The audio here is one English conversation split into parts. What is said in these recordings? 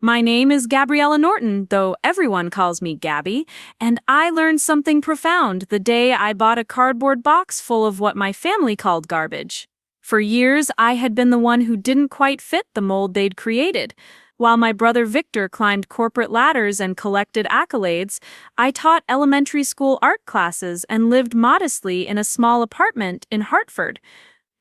My name is Gabriella Norton, though everyone calls me Gabby, and I learned something profound the day I bought a cardboard box full of what my family called garbage. For years, I had been the one who didn't quite fit the mold they'd created. While my brother Victor climbed corporate ladders and collected accolades, I taught elementary school art classes and lived modestly in a small apartment in Hartford.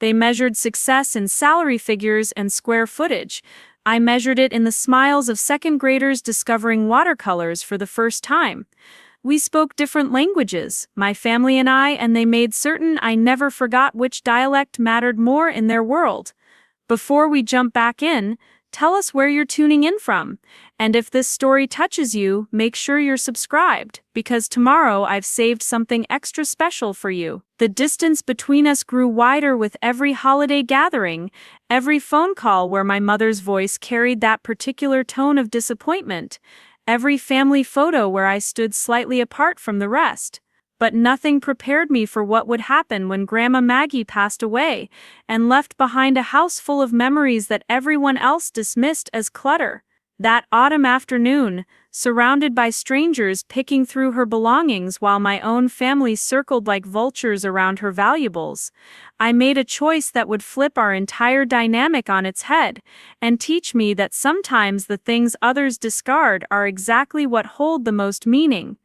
They measured success in salary figures and square footage. I measured it in the smiles of second graders discovering watercolors for the first time. We spoke different languages, my family and they made certain I never forgot which dialect mattered more in their world. Before we jump back in, tell us where you're tuning in from. And if this story touches you, make sure you're subscribed, because tomorrow I've saved something extra special for you. The distance between us grew wider with every holiday gathering, every phone call where my mother's voice carried that particular tone of disappointment, every family photo where I stood slightly apart from the rest. But nothing prepared me for what would happen when Grandma Maggie passed away and left behind a house full of memories that everyone else dismissed as clutter. That autumn afternoon, surrounded by strangers picking through her belongings while my own family circled like vultures around her valuables, I made a choice that would flip our entire dynamic on its head and teach me that sometimes the things others discard are exactly what hold the most meaning.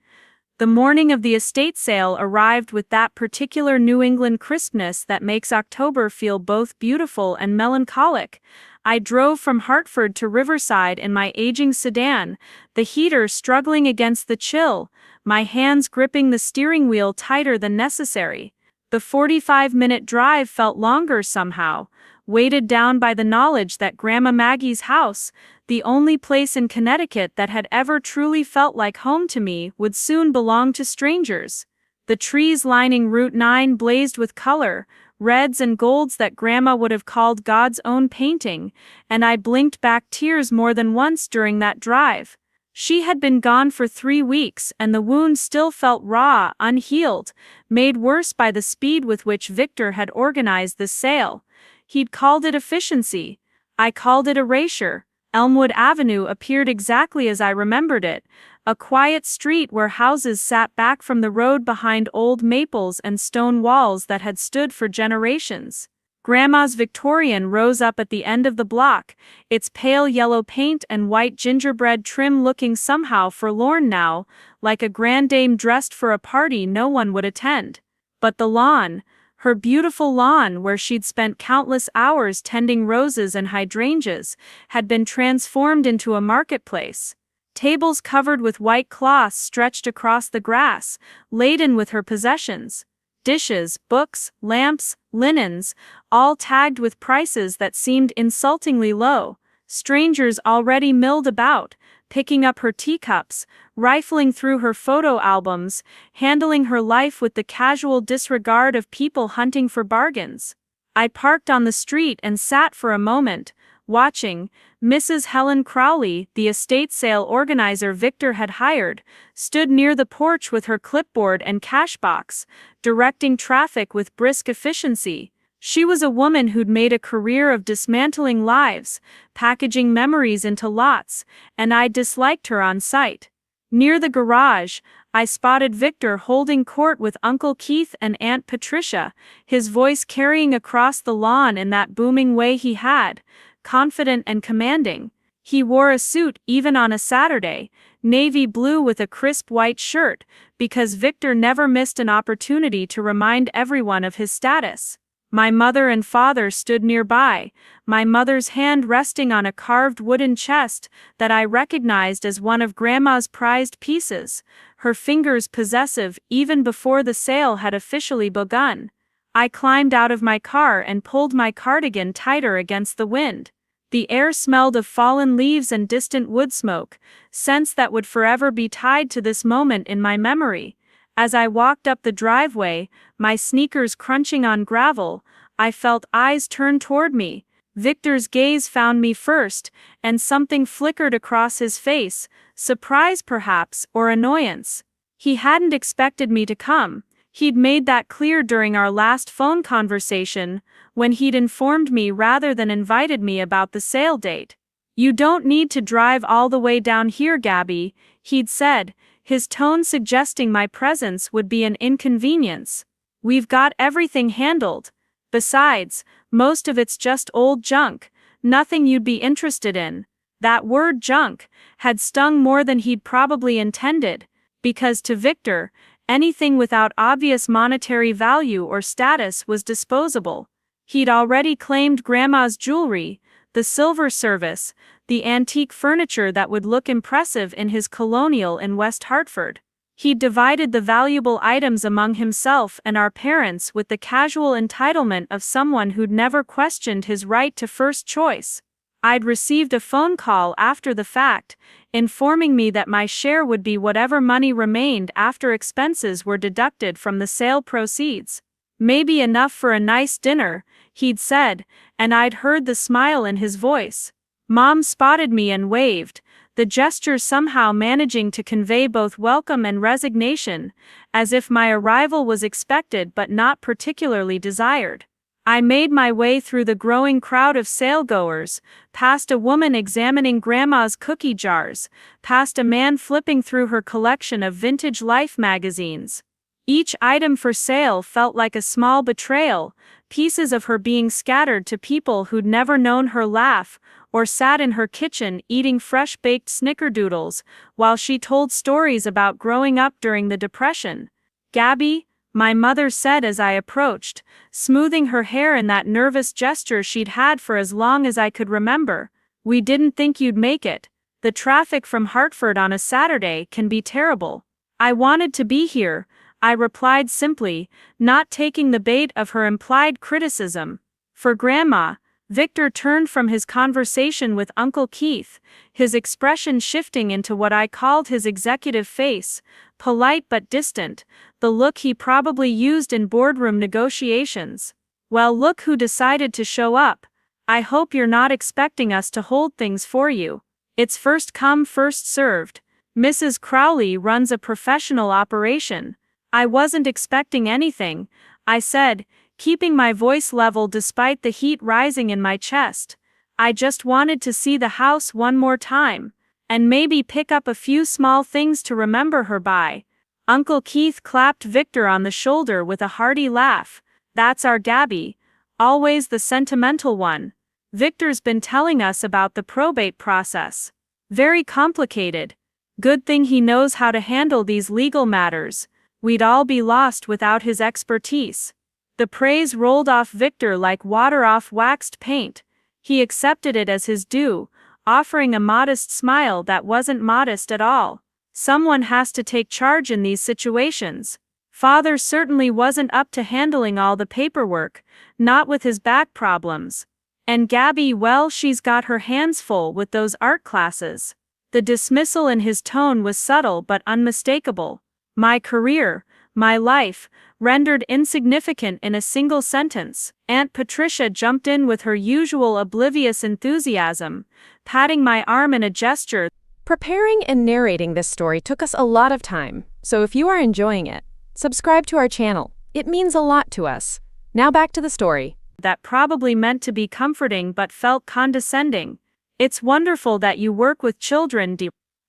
The morning of the estate sale arrived with that particular New England crispness that makes October feel both beautiful and melancholic. I drove from Hartford to Riverside in my aging sedan, the heater struggling against the chill, my hands gripping the steering wheel tighter than necessary. The 45-minute drive felt longer somehow, weighted down by the knowledge that Grandma Maggie's house, the only place in Connecticut that had ever truly felt like home to me, would soon belong to strangers. The trees lining Route 9 blazed with color, reds and golds that Grandma would have called God's own painting, and I blinked back tears more than once during that drive. She had been gone for 3 weeks, and the wound still felt raw, unhealed, made worse by the speed with which Victor had organized the sale. He'd called it efficiency. I called it erasure. Elmwood Avenue appeared exactly as I remembered it, a quiet street where houses sat back from the road behind old maples and stone walls that had stood for generations. Grandma's Victorian rose up at the end of the block, its pale yellow paint and white gingerbread trim looking somehow forlorn now, like a grand dame dressed for a party no one would attend. But the lawn, her beautiful lawn where she'd spent countless hours tending roses and hydrangeas, had been transformed into a marketplace. Tables covered with white cloths stretched across the grass, laden with her possessions. Dishes, books, lamps, linens, all tagged with prices that seemed insultingly low. Strangers already milled about, picking up her teacups, rifling through her photo albums, handling her life with the casual disregard of people hunting for bargains. I parked on the street and sat for a moment, watching. Mrs. Helen Crowley, the estate sale organizer Victor had hired, stood near the porch with her clipboard and cash box, directing traffic with brisk efficiency. She was a woman who'd made a career of dismantling lives, packaging memories into lots, and I disliked her on sight. Near the garage, I spotted Victor holding court with Uncle Keith and Aunt Patricia, his voice carrying across the lawn in that booming way he had, confident and commanding. He wore a suit even on a Saturday, navy blue with a crisp white shirt, because Victor never missed an opportunity to remind everyone of his status. My mother and father stood nearby, my mother's hand resting on a carved wooden chest that I recognized as one of Grandma's prized pieces, her fingers possessive even before the sale had officially begun. I climbed out of my car and pulled my cardigan tighter against the wind. The air smelled of fallen leaves and distant wood smoke, scents that would forever be tied to this moment in my memory. As I walked up the driveway, my sneakers crunching on gravel, I felt eyes turn toward me. Victor's gaze found me first, and something flickered across his face, surprise perhaps, or annoyance. He hadn't expected me to come. He'd made that clear during our last phone conversation, when he'd informed me rather than invited me about the sale date. "You don't need to drive all the way down here, Gabby," he'd said, his tone suggesting my presence would be an inconvenience. "We've got everything handled. Besides, most of it's just old junk, nothing you'd be interested in." That word junk had stung more than he'd probably intended, because to Victor, anything without obvious monetary value or status was disposable. He'd already claimed Grandma's jewelry, the silver service, the antique furniture that would look impressive in his colonial in West Hartford. He'd divided the valuable items among himself and our parents with the casual entitlement of someone who'd never questioned his right to first choice. I'd received a phone call after the fact, informing me that my share would be whatever money remained after expenses were deducted from the sale proceeds. "Maybe enough for a nice dinner," he'd said, and I'd heard the smile in his voice. Mom spotted me and waved, the gesture somehow managing to convey both welcome and resignation, as if my arrival was expected but not particularly desired. I made my way through the growing crowd of salegoers, past a woman examining Grandma's cookie jars, past a man flipping through her collection of vintage Life magazines. Each item for sale felt like a small betrayal, pieces of her being scattered to people who'd never known her laugh, or sat in her kitchen eating fresh-baked snickerdoodles while she told stories about growing up during the Depression. "Gabby," my mother said as I approached, smoothing her hair in that nervous gesture she'd had for as long as I could remember, "we didn't think you'd make it. The traffic from Hartford on a Saturday can be terrible." "I wanted to be here," I replied simply, not taking the bait of her implied criticism. "For Grandma." Victor turned from his conversation with Uncle Keith, his expression shifting into what I called his executive face, polite but distant, the look he probably used in boardroom negotiations. "Well, look who decided to show up. I hope you're not expecting us to hold things for you. It's first come, first served. Mrs. Crowley runs a professional operation." "I wasn't expecting anything," I said, keeping my voice level despite the heat rising in my chest. "I just wanted to see the house one more time, and maybe pick up a few small things to remember her by." Uncle Keith clapped Victor on the shoulder with a hearty laugh. "That's our Gabby, always the sentimental one. Victor's been telling us about the probate process. Very complicated. Good thing he knows how to handle these legal matters. We'd all be lost without his expertise." The praise rolled off Victor like water off waxed paint. He accepted it as his due, offering a modest smile that wasn't modest at all. Someone has to take charge in these situations. Father certainly wasn't up to handling all the paperwork, not with his back problems. And Gabby, well, she's got her hands full with those art classes. The dismissal in his tone was subtle but unmistakable. My career, my life, rendered insignificant in a single sentence. Aunt Patricia jumped in with her usual oblivious enthusiasm, patting my arm in a gesture. Preparing and narrating this story took us a lot of time, so if you are enjoying it, subscribe to our channel. It means a lot to us. Now back to the story. That probably meant to be comforting but felt condescending. "It's wonderful that you work with children,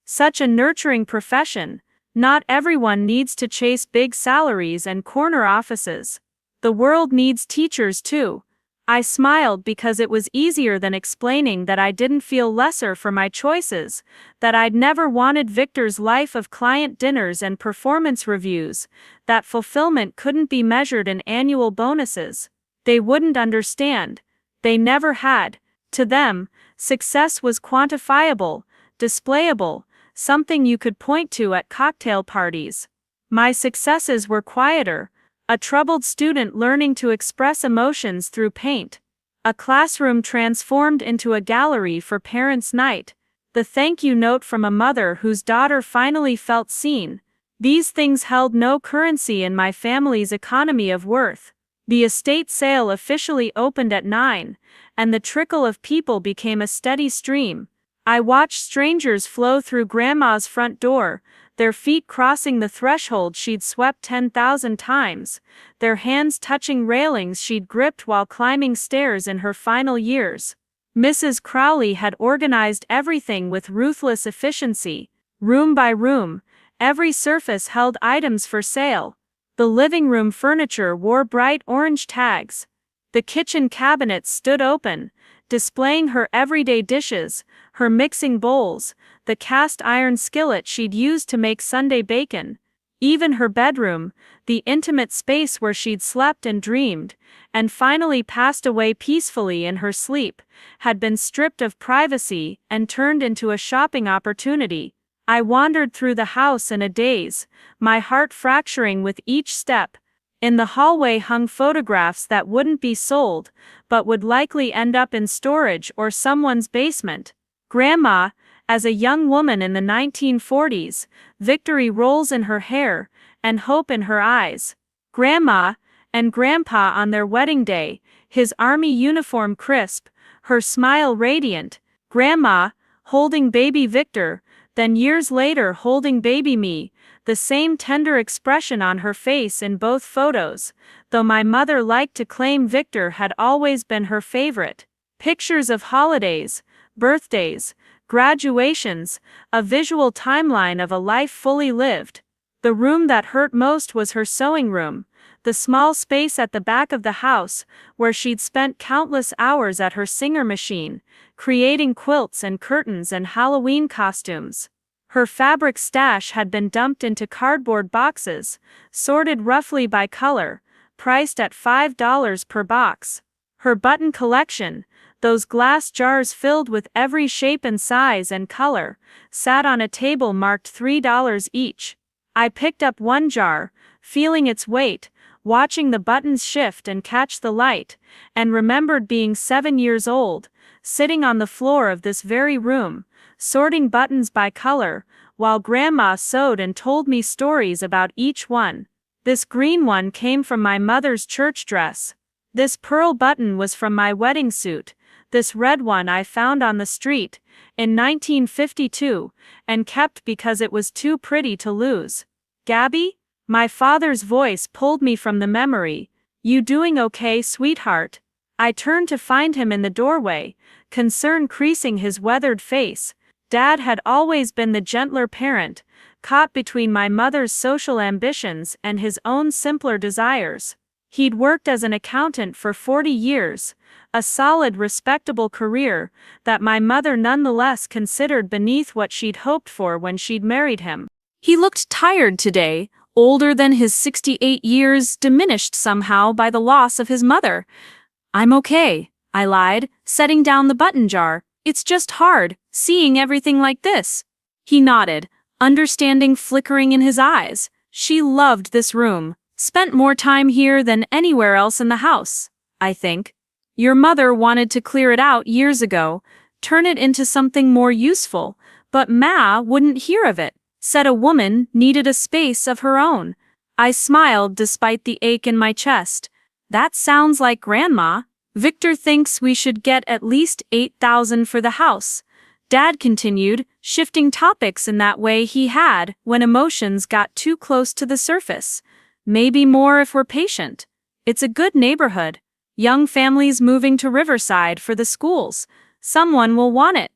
such a nurturing profession. Not everyone needs to chase big salaries and corner offices. The world needs teachers too." I smiled because it was easier than explaining that I didn't feel lesser for my choices, that I'd never wanted Victor's life of client dinners and performance reviews, that fulfillment couldn't be measured in annual bonuses. They wouldn't understand. They never had. To them, success was quantifiable, displayable, something you could point to at cocktail parties. My successes were quieter: a troubled student learning to express emotions through paint, a classroom transformed into a gallery for parents' night, the thank you note from a mother whose daughter finally felt seen. These things held no currency in my family's economy of worth. The estate sale officially opened at 9, and the trickle of people became a steady stream. I watched strangers flow through Grandma's front door, their feet crossing the threshold she'd swept 10,000 times, their hands touching railings she'd gripped while climbing stairs in her final years. Mrs. Crowley had organized everything with ruthless efficiency. Room by room, every surface held items for sale. The living room furniture wore bright orange tags. The kitchen cabinets stood open, displaying her everyday dishes, her mixing bowls, the cast iron skillet she'd used to make Sunday bacon. Even her bedroom, the intimate space where she'd slept and dreamed, and finally passed away peacefully in her sleep, had been stripped of privacy and turned into a shopping opportunity. I wandered through the house in a daze, my heart fracturing with each step. In the hallway hung photographs that wouldn't be sold, but would likely end up in storage or someone's basement. Grandma, as a young woman in the 1940s, victory rolls in her hair, and hope in her eyes. Grandma, and Grandpa on their wedding day, his army uniform crisp, her smile radiant. Grandma, holding baby Victor, then years later holding baby me, the same tender expression on her face in both photos, though my mother liked to claim Victor had always been her favorite. Pictures of holidays, birthdays, graduations, a visual timeline of a life fully lived. The room that hurt most was her sewing room, the small space at the back of the house where she'd spent countless hours at her Singer machine, creating quilts and curtains and Halloween costumes. Her fabric stash had been dumped into cardboard boxes, sorted roughly by color, priced at $5 per box. Her button collection, those glass jars filled with every shape and size and color, sat on a table marked $3 each. I picked up one jar, feeling its weight, watching the buttons shift and catch the light, and remembered being 7 years old, sitting on the floor of this very room, sorting buttons by color, while Grandma sewed and told me stories about each one. This green one came from my mother's church dress. This pearl button was from my wedding suit. This red one I found on the street, in 1952, and kept because it was too pretty to lose. Gabby? My father's voice pulled me from the memory. You doing okay, sweetheart? I turned to find him in the doorway, concern creasing his weathered face. Dad had always been the gentler parent, caught between my mother's social ambitions and his own simpler desires. He'd worked as an accountant for 40 years, a solid, respectable career that my mother nonetheless considered beneath what she'd hoped for when she'd married him. He looked tired today, older than his 68 years, diminished somehow by the loss of his mother. I'm okay, I lied, setting down the button jar. It's just hard, seeing everything like this. He nodded, understanding flickering in his eyes. She loved this room, spent more time here than anywhere else in the house, I think. Your mother wanted to clear it out years ago, turn it into something more useful, but Ma wouldn't hear of it, said a woman needed a space of her own. I smiled despite the ache in my chest. That sounds like Grandma. Victor thinks we should get at least $8,000 for the house. Dad continued, shifting topics in that way he had when emotions got too close to the surface. Maybe more if we're patient. It's a good neighborhood. Young families moving to Riverside for the schools. Someone will want it.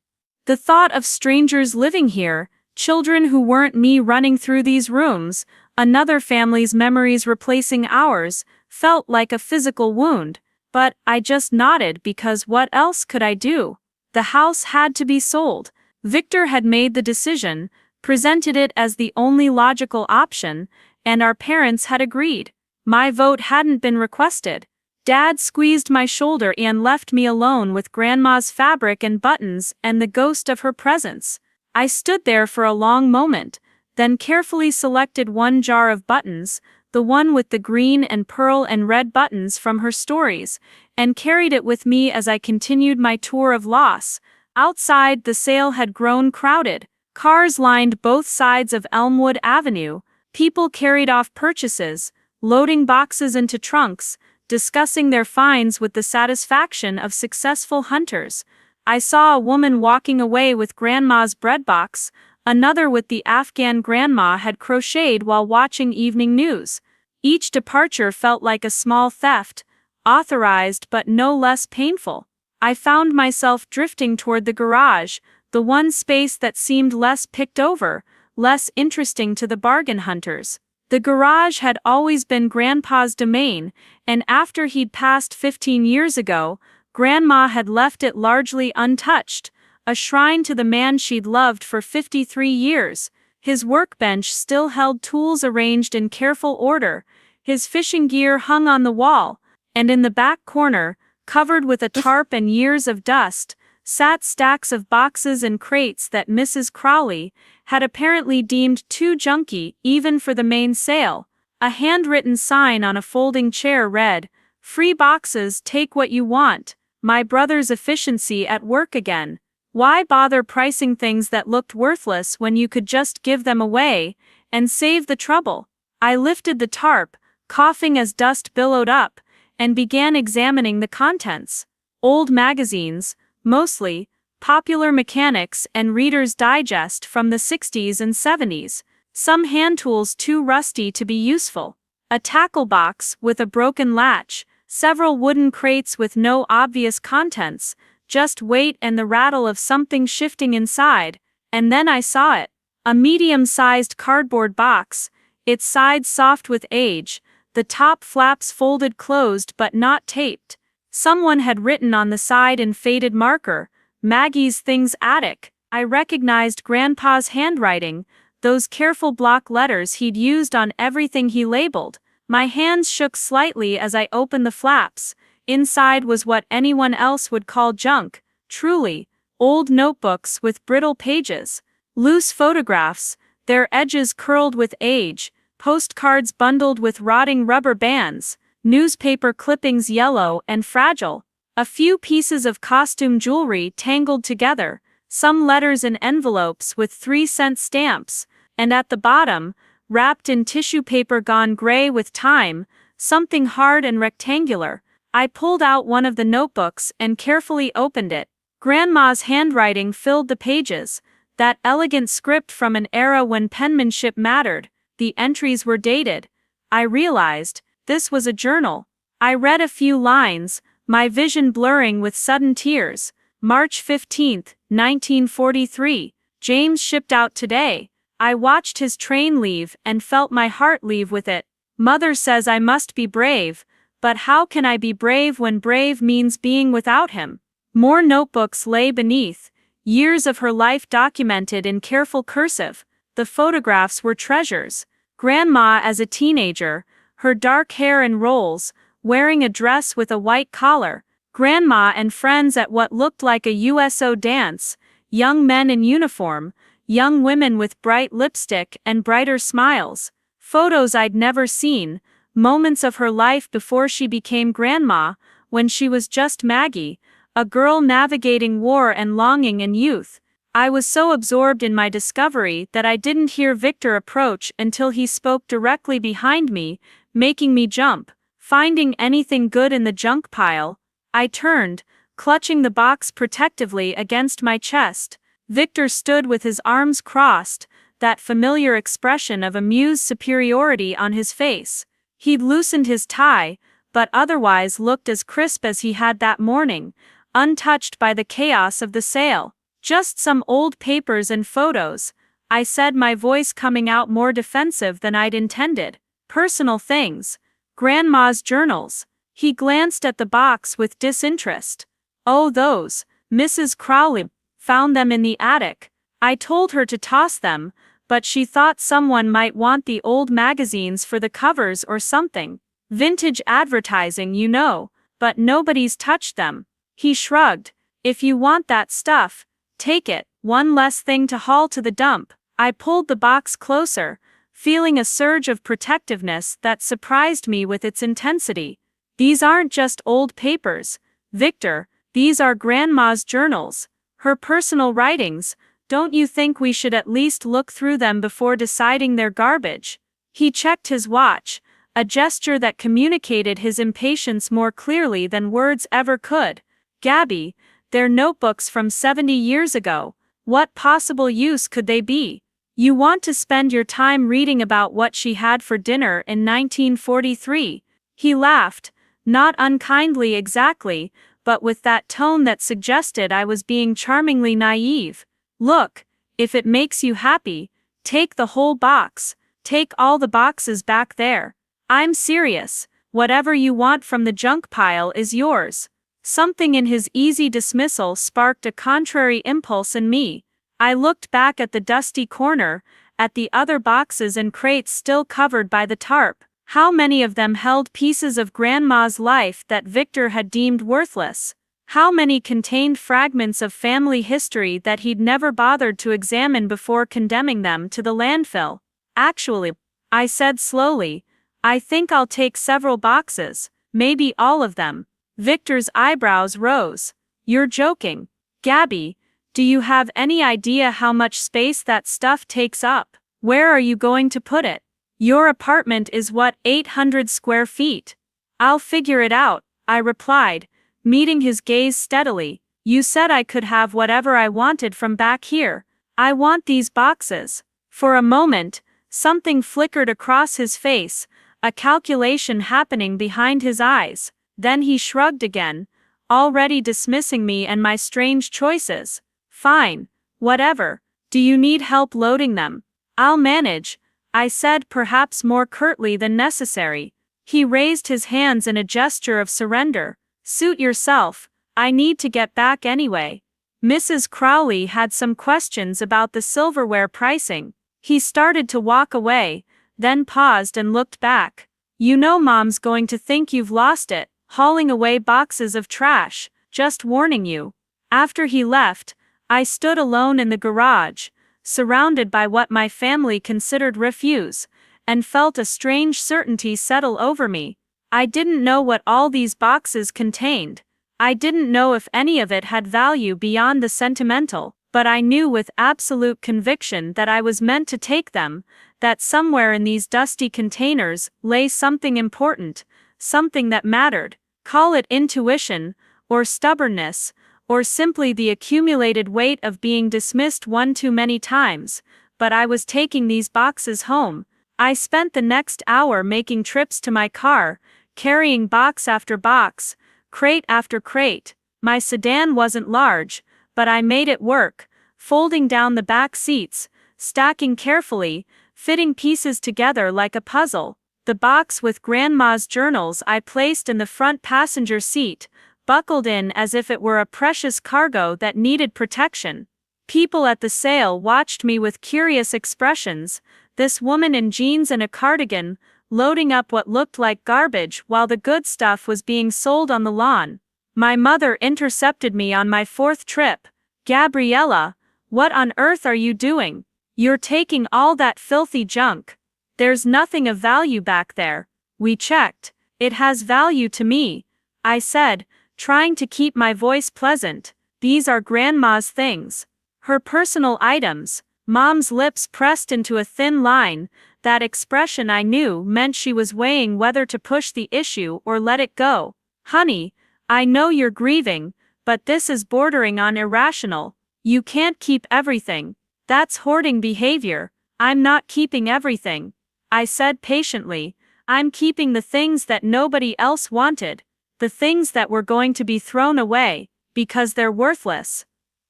The thought of strangers living here, children who weren't me running through these rooms, another family's memories replacing ours, felt like a physical wound. But I just nodded because what else could I do? The house had to be sold. Victor had made the decision, presented it as the only logical option, and our parents had agreed. My vote hadn't been requested. Dad squeezed my shoulder and left me alone with Grandma's fabric and buttons and the ghost of her presence. I stood there for a long moment, then carefully selected one jar of buttons, the one with the green and pearl and red buttons from her stories, and carried it with me as I continued my tour of loss. Outside, the sale had grown crowded. Cars lined both sides of Elmwood Avenue. People carried off purchases, loading boxes into trunks, discussing their finds with the satisfaction of successful hunters. I saw a woman walking away with Grandma's bread box, another with the Afghan Grandma had crocheted while watching evening news. Each departure felt like a small theft, authorized but no less painful. I found myself drifting toward the garage, the one space that seemed less picked over, less interesting to the bargain hunters. The garage had always been Grandpa's domain, and after he'd passed 15 years ago, Grandma had left it largely untouched, a shrine to the man she'd loved for 53 years. His workbench still held tools arranged in careful order, his fishing gear hung on the wall, and in the back corner, covered with a tarp and years of dust, sat stacks of boxes and crates that Mrs. Crowley had apparently deemed too junky even for the main sale. A handwritten sign on a folding chair read, "Free boxes, take what you want. My brother's efficiency at work again. Why bother pricing things that looked worthless when you could just give them away and save the trouble?" I lifted the tarp, coughing as dust billowed up, and began examining the contents. Old magazines, mostly, Popular Mechanics and Reader's Digest from the 60s and 70s, some hand tools too rusty to be useful, a tackle box with a broken latch, several wooden crates with no obvious contents, just weight and the rattle of something shifting inside, and then I saw it. A medium-sized cardboard box, its sides soft with age, the top flaps folded closed but not taped. Someone had written on the side in faded marker, "Maggie's Things Attic." I recognized Grandpa's handwriting, those careful block letters he'd used on everything he labeled. My hands shook slightly as I opened the flaps. Inside was what anyone else would call junk, truly, old notebooks with brittle pages, loose photographs, their edges curled with age, postcards bundled with rotting rubber bands, newspaper clippings yellow and fragile, a few pieces of costume jewelry tangled together, some letters in envelopes with 3-cent stamps, and at the bottom, wrapped in tissue paper gone gray with time, something hard and rectangular. I pulled out one of the notebooks and carefully opened it. Grandma's handwriting filled the pages, that elegant script from an era when penmanship mattered. The entries were dated. I realized this was a journal. I read a few lines, my vision blurring with sudden tears. March 15, 1943. James shipped out today. I watched his train leave and felt my heart leave with it. Mother says I must be brave, but how can I be brave when brave means being without him? More notebooks lay beneath, years of her life documented in careful cursive. The photographs were treasures. Grandma as a teenager, her dark hair in rolls, wearing a dress with a white collar. Grandma and friends at what looked like a USO dance, young men in uniform, young women with bright lipstick and brighter smiles. Photos I'd never seen, moments of her life before she became Grandma, when she was just Maggie, a girl navigating war and longing and youth. I was so absorbed in my discovery that I didn't hear Victor approach until he spoke directly behind me, making me jump. Finding anything good in the junk pile, I turned, clutching the box protectively against my chest. Victor stood with his arms crossed, that familiar expression of amused superiority on his face. He'd loosened his tie, but otherwise looked as crisp as he had that morning, untouched by the chaos of the sale. "Just some old papers and photos," I said, my voice coming out more defensive than I'd intended. "Personal things. Grandma's journals." He glanced at the box with disinterest. "Oh, those. Mrs. Crowley found them in the attic. I told her to toss them, but she thought someone might want the old magazines for the covers or something. Vintage advertising, you know, but nobody's touched them." He shrugged. "If you want that stuff, take it. One less thing to haul to the dump." I pulled the box closer, feeling a surge of protectiveness that surprised me with its intensity. "These aren't just old papers, Victor, these are Grandma's journals, her personal writings. Don't you think we should at least look through them before deciding they're garbage?" He checked his watch, a gesture that communicated his impatience more clearly than words ever could. "Gabby, they're notebooks from 70 years ago. What possible use could they be? You want to spend your time reading about what she had for dinner in 1943. He laughed, not unkindly exactly, but with that tone that suggested I was being charmingly naive. Look, if it makes you happy, take the whole box, take all the boxes back there. I'm serious, whatever you want from the junk pile is yours. Something in his easy dismissal sparked a contrary impulse in me. I looked back at the dusty corner, at the other boxes and crates still covered by the tarp. How many of them held pieces of Grandma's life that Victor had deemed worthless? How many contained fragments of family history that he'd never bothered to examine before condemning them to the landfill? Actually, I said slowly, I think I'll take several boxes, maybe all of them. Victor's eyebrows rose. You're joking. Gabby, do you have any idea how much space that stuff takes up? Where are you going to put it? Your apartment is what, 800 square feet? I'll figure it out, I replied, meeting his gaze steadily. You said I could have whatever I wanted from back here. I want these boxes. For a moment, something flickered across his face, a calculation happening behind his eyes. Then he shrugged again, already dismissing me and my strange choices. Fine, whatever. Do you need help loading them? I'll manage, I said, perhaps more curtly than necessary. He raised his hands in a gesture of surrender. Suit yourself, I need to get back anyway. Mrs. Crowley had some questions about the silverware pricing. He started to walk away, then paused and looked back. You know Mom's going to think you've lost it, hauling away boxes of trash, just warning you. After he left, I stood alone in the garage, surrounded by what my family considered refuse, and felt a strange certainty settle over me. I didn't know what all these boxes contained. I didn't know if any of it had value beyond the sentimental, but I knew with absolute conviction that I was meant to take them, that somewhere in these dusty containers lay something important, something that mattered. Call it intuition, or stubbornness, or simply the accumulated weight of being dismissed one too many times, but I was taking these boxes home. I spent the next hour making trips to my car, carrying box after box, crate after crate. My sedan wasn't large, but I made it work, folding down the back seats, stacking carefully, fitting pieces together like a puzzle. The box with Grandma's journals I placed in the front passenger seat, buckled in as if it were a precious cargo that needed protection. People at the sale watched me with curious expressions, this woman in jeans and a cardigan, loading up what looked like garbage while the good stuff was being sold on the lawn. My mother intercepted me on my fourth trip. Gabriella, what on earth are you doing? You're taking all that filthy junk. There's nothing of value back there. We checked. It has value to me, I said, trying to keep my voice pleasant. These are Grandma's things. Her personal items. Mom's lips pressed into a thin line. That expression I knew meant she was weighing whether to push the issue or let it go. Honey, I know you're grieving, but this is bordering on irrational. You can't keep everything. That's hoarding behavior. I'm not keeping everything, I said patiently. I'm keeping the things that nobody else wanted. The things that were going to be thrown away, because they're worthless.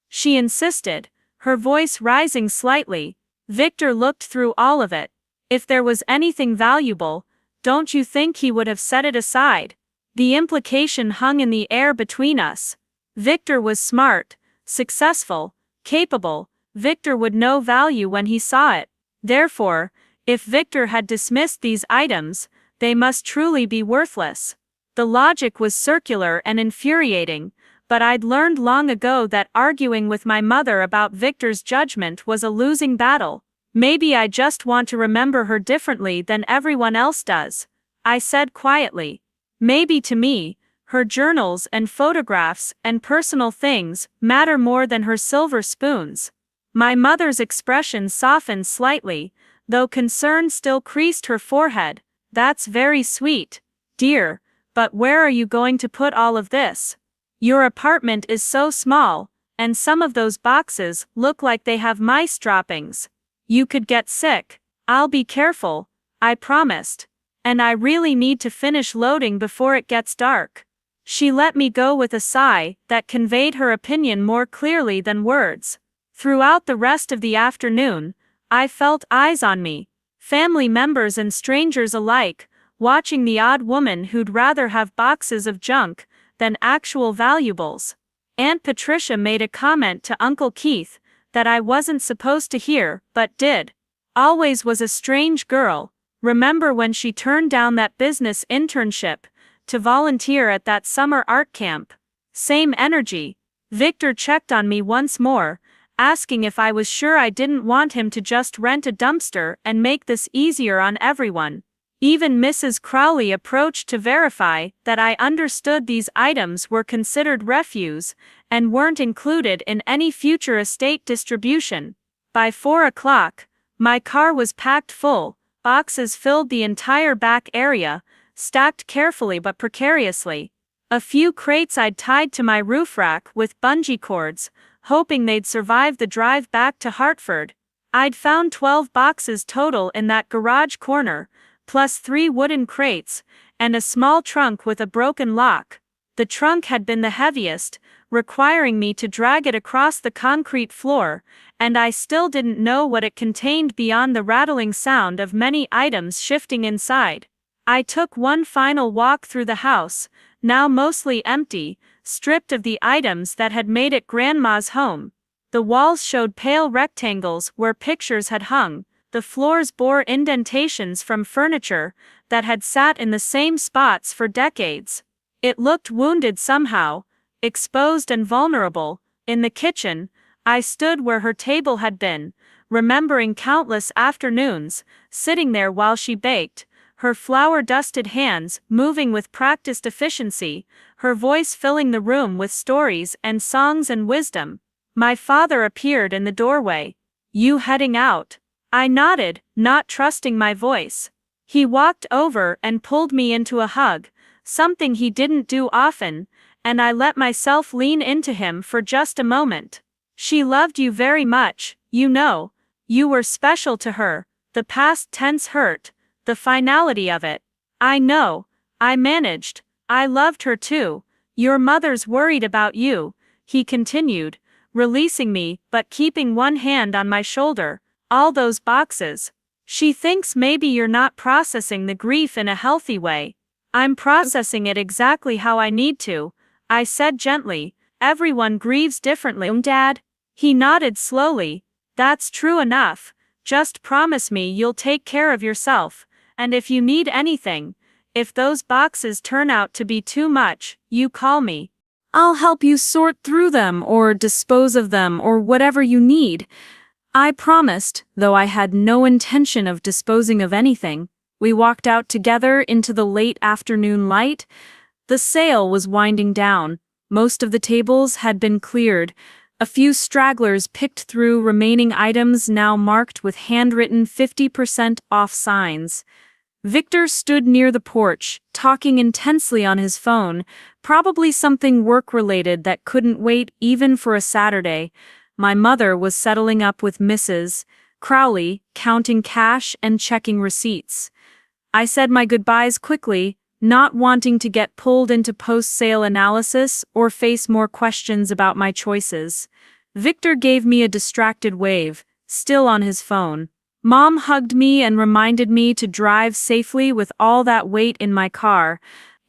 She insisted, her voice rising slightly. Victor looked through all of it. If there was anything valuable, don't you think he would have set it aside? The implication hung in the air between us. Victor was smart, successful, capable. Victor would know value when he saw it. Therefore, if Victor had dismissed these items, they must truly be worthless. The logic was circular and infuriating, but I'd learned long ago that arguing with my mother about Victor's judgment was a losing battle. Maybe I just want to remember her differently than everyone else does, I said quietly. Maybe to me, her journals and photographs and personal things matter more than her silver spoons. My mother's expression softened slightly, though concern still creased her forehead. That's very sweet, dear, but where are you going to put all of this? Your apartment is so small, and some of those boxes look like they have mice droppings. You could get sick. I'll be careful, I promised. And I really need to finish loading before it gets dark. She let me go with a sigh that conveyed her opinion more clearly than words. Throughout the rest of the afternoon, I felt eyes on me, family members and strangers alike, watching the odd woman who'd rather have boxes of junk than actual valuables. Aunt Patricia made a comment to Uncle Keith that I wasn't supposed to hear, but did. Always was a strange girl. Remember when she turned down that business internship to volunteer at that summer art camp? Same energy. Victor checked on me once more, asking if I was sure I didn't want him to just rent a dumpster and make this easier on everyone. Even Mrs. Crowley approached to verify that I understood these items were considered refuse and weren't included in any future estate distribution. By 4 o'clock, my car was packed full, boxes filled the entire back area, stacked carefully but precariously. A few crates I'd tied to my roof rack with bungee cords, hoping they'd survive the drive back to Hartford. I'd found 12 boxes total in that garage corner, plus 3 wooden crates, and a small trunk with a broken lock. The trunk had been the heaviest, requiring me to drag it across the concrete floor, and I still didn't know what it contained beyond the rattling sound of many items shifting inside. I took one final walk through the house, now mostly empty, stripped of the items that had made it Grandma's home. The walls showed pale rectangles where pictures had hung. The floors bore indentations from furniture that had sat in the same spots for decades. It looked wounded somehow, exposed and vulnerable. In the kitchen, I stood where her table had been, remembering countless afternoons, sitting there while she baked, her flour-dusted hands moving with practiced efficiency, her voice filling the room with stories and songs and wisdom. My father appeared in the doorway. "You heading out?" I nodded, not trusting my voice. He walked over and pulled me into a hug, something he didn't do often, and I let myself lean into him for just a moment. "She loved you very much, you know. You were special to her." The past tense hurt, the finality of it. "I know," I managed. "I loved her too. Your mother's worried about you," he continued, releasing me but keeping one hand on my shoulder. "All those boxes. She thinks maybe you're not processing the grief in a healthy way." "I'm processing it exactly how I need to," I said gently. "Everyone grieves differently, Dad." He nodded slowly. "That's true enough. Just promise me you'll take care of yourself, and if you need anything, if those boxes turn out to be too much, you call me. I'll help you sort through them or dispose of them or whatever you need." I promised, though I had no intention of disposing of anything. We walked out together into the late afternoon light. The sale was winding down. Most of the tables had been cleared. A few stragglers picked through remaining items now marked with handwritten 50% off signs. Victor stood near the porch, talking intensely on his phone, probably something work-related that couldn't wait even for a Saturday. My mother was settling up with Mrs. Crowley, counting cash and checking receipts. I said my goodbyes quickly, not wanting to get pulled into post-sale analysis or face more questions about my choices. Victor gave me a distracted wave, still on his phone. Mom hugged me and reminded me to drive safely with all that weight in my car.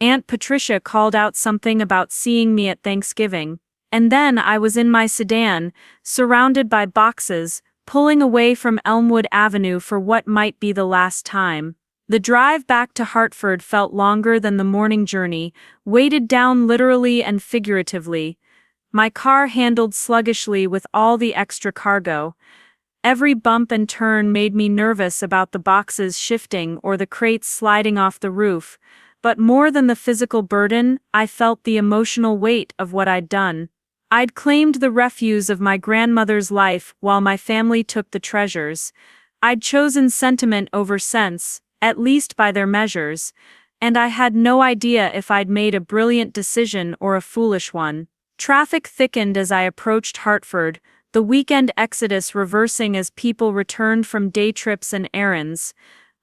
Aunt Patricia called out something about seeing me at Thanksgiving. And then I was in my sedan, surrounded by boxes, pulling away from Elmwood Avenue for what might be the last time. The drive back to Hartford felt longer than the morning journey, weighted down literally and figuratively. My car handled sluggishly with all the extra cargo. Every bump and turn made me nervous about the boxes shifting or the crates sliding off the roof, but more than the physical burden, I felt the emotional weight of what I'd done. I'd claimed the refuse of my grandmother's life while my family took the treasures. I'd chosen sentiment over sense, at least by their measures, and I had no idea if I'd made a brilliant decision or a foolish one. Traffic thickened as I approached Hartford, the weekend exodus reversing as people returned from day trips and errands.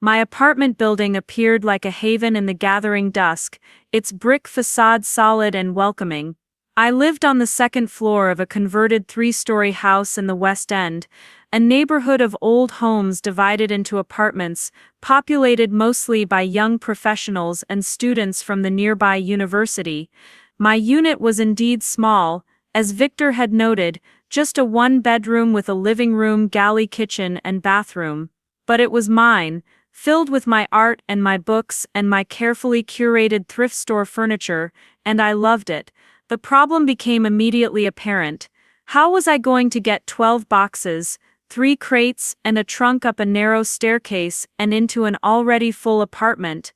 My apartment building appeared like a haven in the gathering dusk, its brick facade solid and welcoming. I lived on the second floor of a converted three-story house in the West End, a neighborhood of old homes divided into apartments, populated mostly by young professionals and students from the nearby university. My unit was indeed small, as Victor had noted, just a one-bedroom with a living room, galley kitchen, and bathroom. But it was mine, filled with my art and my books and my carefully curated thrift store furniture, and I loved it. The problem became immediately apparent. How was I going to get 12 boxes, 3 crates, and a trunk up a narrow staircase and into an already full apartment?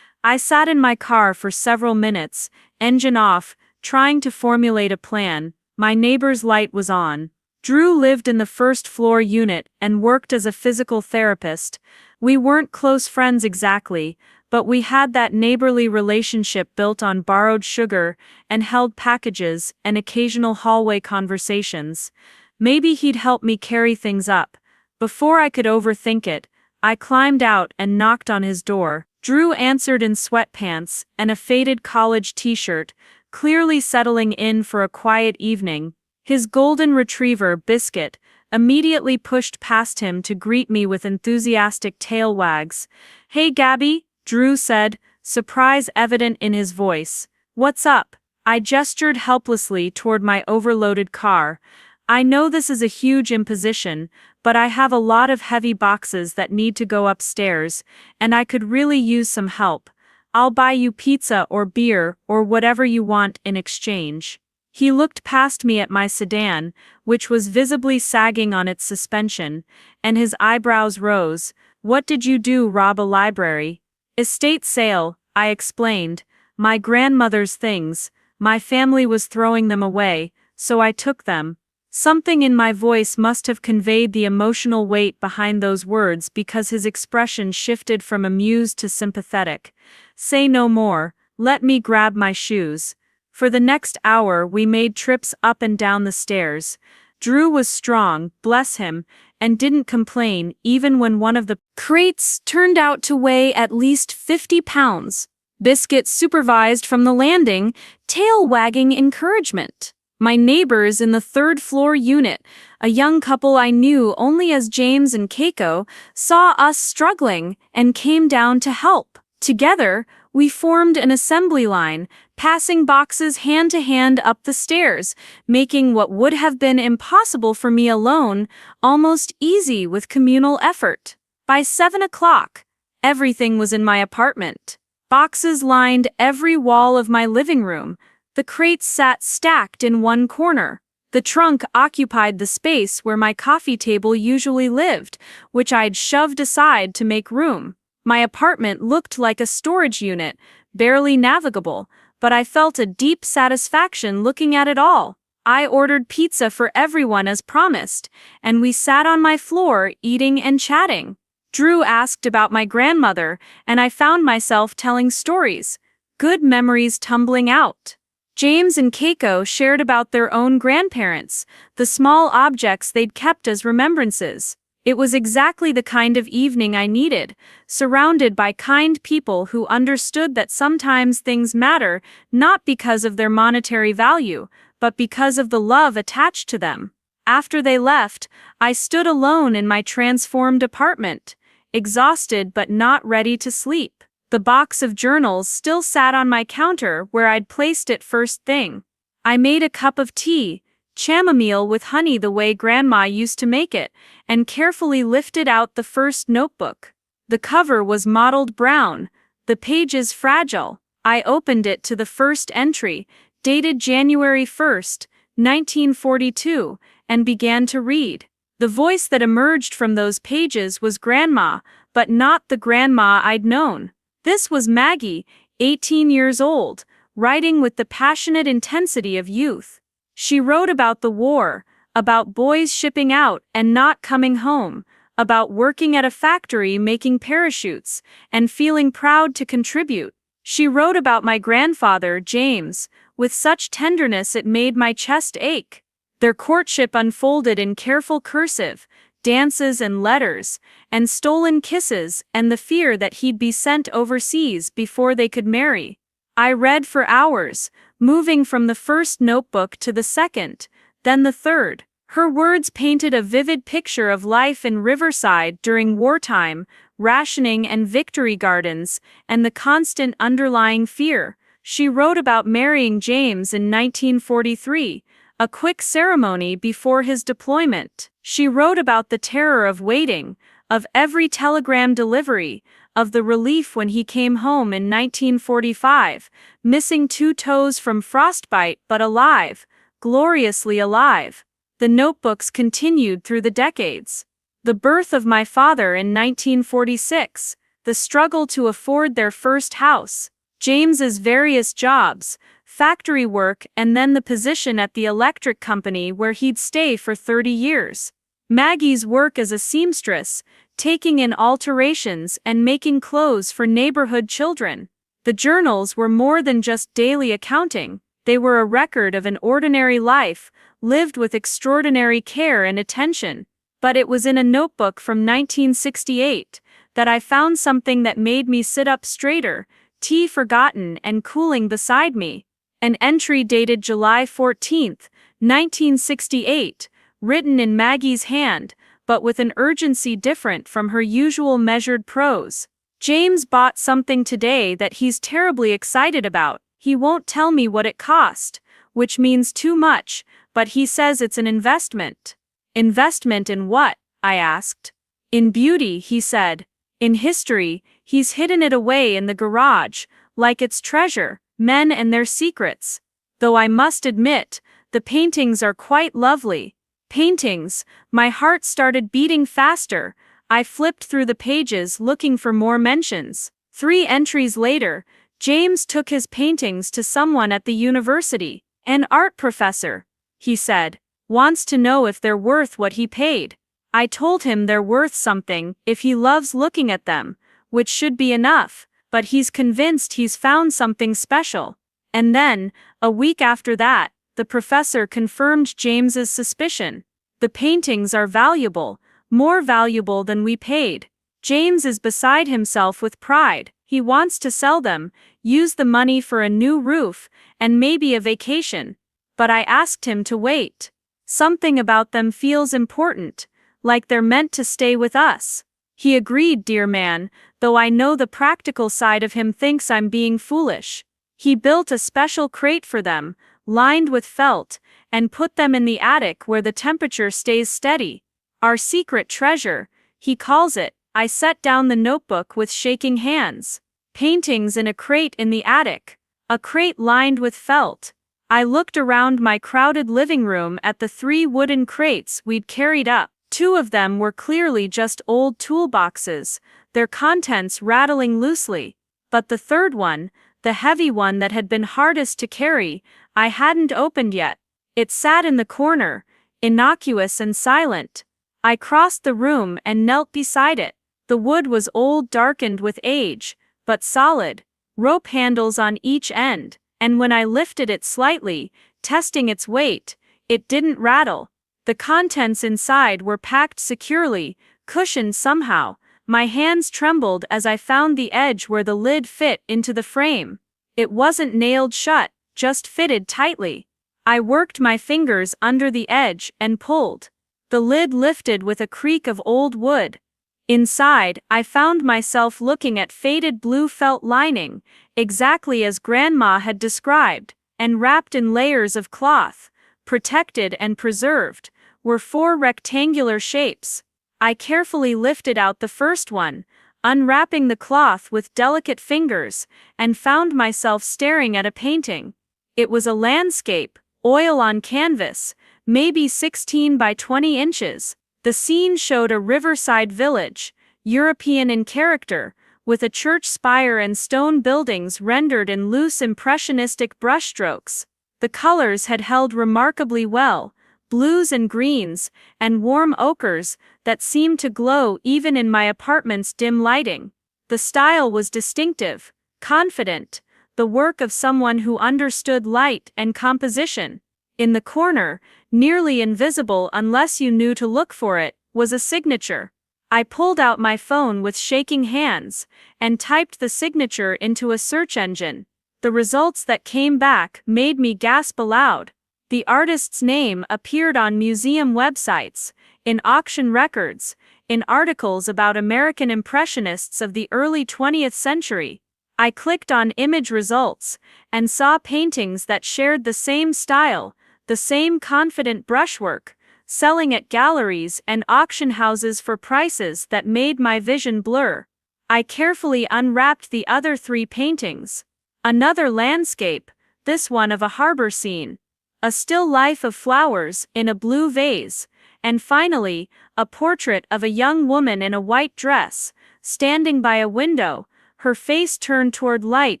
I sat in my car for several minutes, engine off, trying to formulate a plan. My neighbor's light was on. Drew lived in the first-floor unit and worked as a physical therapist. We weren't close friends exactly, but we had that neighborly relationship built on borrowed sugar and held packages and occasional hallway conversations. Maybe he'd help me carry things up. Before I could overthink it, I climbed out and knocked on his door. Drew answered in sweatpants and a faded college t-shirt, clearly settling in for a quiet evening. His golden retriever, Biscuit, immediately pushed past him to greet me with enthusiastic tail wags. "Hey Gabby," Drew said, surprise evident in his voice. "What's up?" I gestured helplessly toward my overloaded car. "I know this is a huge imposition, but I have a lot of heavy boxes that need to go upstairs, and I could really use some help. I'll buy you pizza or beer or whatever you want in exchange." He looked past me at my sedan, which was visibly sagging on its suspension, and his eyebrows rose. "What did you do, rob a library?" "Estate sale," I explained. "My grandmother's things. My family was throwing them away, so I took them." Something in my voice must have conveyed the emotional weight behind those words because his expression shifted from amused to sympathetic. "Say no more, let me grab my shoes." For the next hour we made trips up and down the stairs. Drew was strong, bless him, and didn't complain even when one of the crates turned out to weigh at least 50 pounds. Biscuit supervised from the landing, tail-wagging encouragement. My neighbors in the third-floor unit, a young couple I knew only as James and Keiko, saw us struggling and came down to help. Together, we formed an assembly line, passing boxes hand to hand up the stairs, making what would have been impossible for me alone almost easy with communal effort. By 7 o'clock, everything was in my apartment. Boxes lined every wall of my living room. The crates sat stacked in one corner. The trunk occupied the space where my coffee table usually lived, which I'd shoved aside to make room. My apartment looked like a storage unit, barely navigable, but I felt a deep satisfaction looking at it all. I ordered pizza for everyone as promised, and we sat on my floor eating and chatting. Drew asked about my grandmother, and I found myself telling stories, good memories tumbling out. James and Keiko shared about their own grandparents, the small objects they'd kept as remembrances. It was exactly the kind of evening I needed, surrounded by kind people who understood that sometimes things matter not because of their monetary value, but because of the love attached to them. After they left, I stood alone in my transformed apartment, exhausted but not ready to sleep. The box of journals still sat on my counter where I'd placed it first thing. I made a cup of tea, chamomile with honey the way Grandma used to make it, and carefully lifted out the first notebook. The cover was mottled brown, the pages fragile. I opened it to the first entry, dated January 1st, 1942, and began to read. The voice that emerged from those pages was Grandma, but not the Grandma I'd known. This was Maggie, 18 years old, writing with the passionate intensity of youth. She wrote about the war, about boys shipping out and not coming home, about working at a factory making parachutes and feeling proud to contribute. She wrote about my grandfather, James, with such tenderness it made my chest ache. Their courtship unfolded in careful cursive, dances and letters, and stolen kisses and the fear that he'd be sent overseas before they could marry. I read for hours, moving from the first notebook to the second, then the third. Her words painted a vivid picture of life in Riverside during wartime, rationing and victory gardens, and the constant underlying fear. She wrote about marrying James in 1943, a quick ceremony before his deployment. She wrote about the terror of waiting, of every telegram delivery, of the relief when he came home in 1945, missing 2 toes from frostbite but alive, gloriously alive. The notebooks continued through the decades. The birth of my father in 1946, the struggle to afford their first house, James's various jobs, factory work, and then the position at the electric company where he'd stay for 30 years. Maggie's work as a seamstress, taking in alterations and making clothes for neighborhood children. The journals were more than just daily accounting, they were a record of an ordinary life, lived with extraordinary care and attention. But it was in a notebook from 1968 that I found something that made me sit up straighter, tea forgotten and cooling beside me. An entry dated July 14, 1968, written in Maggie's hand, but with an urgency different from her usual measured prose. James bought something today that he's terribly excited about. He won't tell me what it cost, which means too much, but he says it's an investment. Investment in what? I asked. In beauty, he said. In history, he's hidden it away in the garage, like it's treasure, men and their secrets. Though I must admit, the paintings are quite lovely. Paintings, my heart started beating faster. I flipped through the pages looking for more mentions. 3 entries later, James took his paintings to someone at the university. An art professor, he said, wants to know if they're worth what he paid. I told him they're worth something if he loves looking at them, which should be enough, but he's convinced he's found something special. And then, a week after that, the professor confirmed James's suspicion. The paintings are valuable, more valuable than we paid. James is beside himself with pride. He wants to sell them, use the money for a new roof, and maybe a vacation. But I asked him to wait. Something about them feels important, like they're meant to stay with us. He agreed, dear man, though I know the practical side of him thinks I'm being foolish. He built a special crate for them, lined with felt, and put them in the attic where the temperature stays steady. Our secret treasure, he calls it. I set down the notebook with shaking hands. Paintings in a crate in the attic. A crate lined with felt. I looked around my crowded living room at the 3 wooden crates we'd carried up. 2 of them were clearly just old toolboxes, their contents rattling loosely. But the third one, the heavy one that had been hardest to carry, I hadn't opened yet. It sat in the corner, innocuous and silent. I crossed the room and knelt beside it. The wood was old, darkened with age, but solid, rope handles on each end, and when I lifted it slightly, testing its weight, it didn't rattle. The contents inside were packed securely, cushioned somehow. My hands trembled as I found the edge where the lid fit into the frame. It wasn't nailed shut, just fitted tightly. I worked my fingers under the edge and pulled. The lid lifted with a creak of old wood. Inside, I found myself looking at faded blue felt lining, exactly as Grandma had described, and wrapped in layers of cloth, protected and preserved, were 4 rectangular shapes. I carefully lifted out the first one, unwrapping the cloth with delicate fingers, and found myself staring at a painting. It was a landscape, oil on canvas, maybe 16 by 20 inches. The scene showed a riverside village, European in character, with a church spire and stone buildings rendered in loose impressionistic brushstrokes. The colors had held remarkably well, blues and greens, and warm ochres that seemed to glow even in my apartment's dim lighting. The style was distinctive, confident, the work of someone who understood light and composition. In the corner, nearly invisible unless you knew to look for it, was a signature. I pulled out my phone with shaking hands and typed the signature into a search engine. The results that came back made me gasp aloud. The artist's name appeared on museum websites, in auction records, in articles about American Impressionists of the early 20th century. I clicked on image results and saw paintings that shared the same style, the same confident brushwork, selling at galleries and auction houses for prices that made my vision blur. I carefully unwrapped the other 3 paintings. Another landscape, this one of a harbor scene. A still life of flowers in a blue vase. And finally, a portrait of a young woman in a white dress, standing by a window, her face turned toward light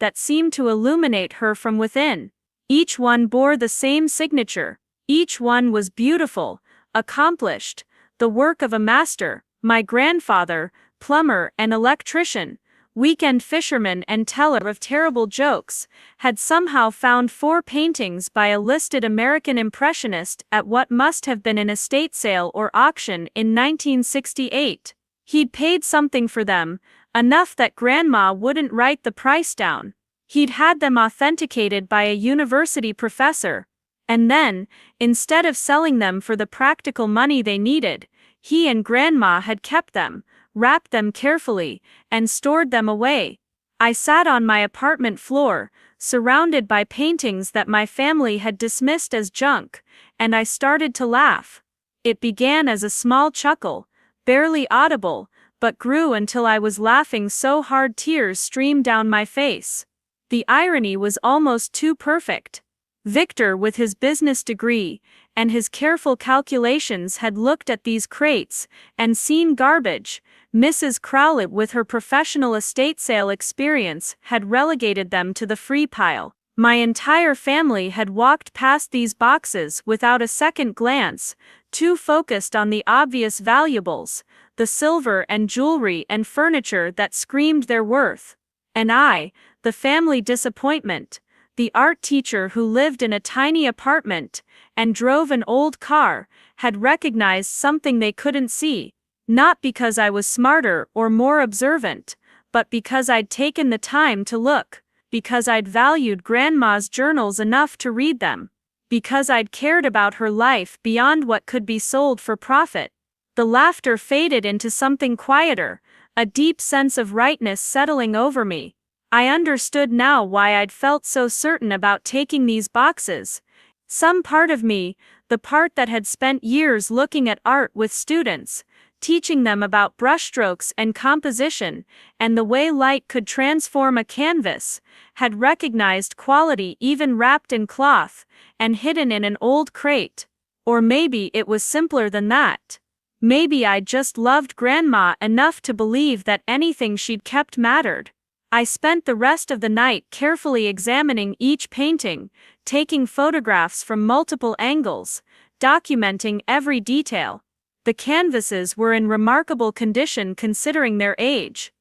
that seemed to illuminate her from within. Each one bore the same signature. Each one was beautiful, accomplished, the work of a master. My grandfather, plumber and electrician, weekend fisherman and teller of terrible jokes, had somehow found 4 paintings by a listed American Impressionist at what must have been an estate sale or auction in 1968. He'd paid something for them, enough that Grandma wouldn't write the price down. He'd had them authenticated by a university professor. And then, instead of selling them for the practical money they needed, he and Grandma had kept them, wrapped them carefully, and stored them away. I sat on my apartment floor, surrounded by paintings that my family had dismissed as junk, and I started to laugh. It began as a small chuckle, barely audible, but grew until I was laughing so hard tears streamed down my face. The irony was almost too perfect. Victor, with his business degree and his careful calculations, had looked at these crates and seen garbage. Mrs. Crowlett, with her professional estate sale experience, had relegated them to the free pile. My entire family had walked past these boxes without a second glance, too focused on the obvious valuables, the silver and jewelry and furniture that screamed their worth. And I, the family disappointment, the art teacher who lived in a tiny apartment and drove an old car, had recognized something they couldn't see. Not because I was smarter or more observant, but because I'd taken the time to look, because I'd valued Grandma's journals enough to read them, because I'd cared about her life beyond what could be sold for profit. The laughter faded into something quieter, a deep sense of rightness settling over me. I understood now why I'd felt so certain about taking these boxes. Some part of me, the part that had spent years looking at art with students, teaching them about brushstrokes and composition, and the way light could transform a canvas, had recognized quality even wrapped in cloth, and hidden in an old crate. Or maybe it was simpler than that. Maybe I just loved Grandma enough to believe that anything she'd kept mattered. I spent the rest of the night carefully examining each painting, taking photographs from multiple angles, documenting every detail. The canvases were in remarkable condition considering their age.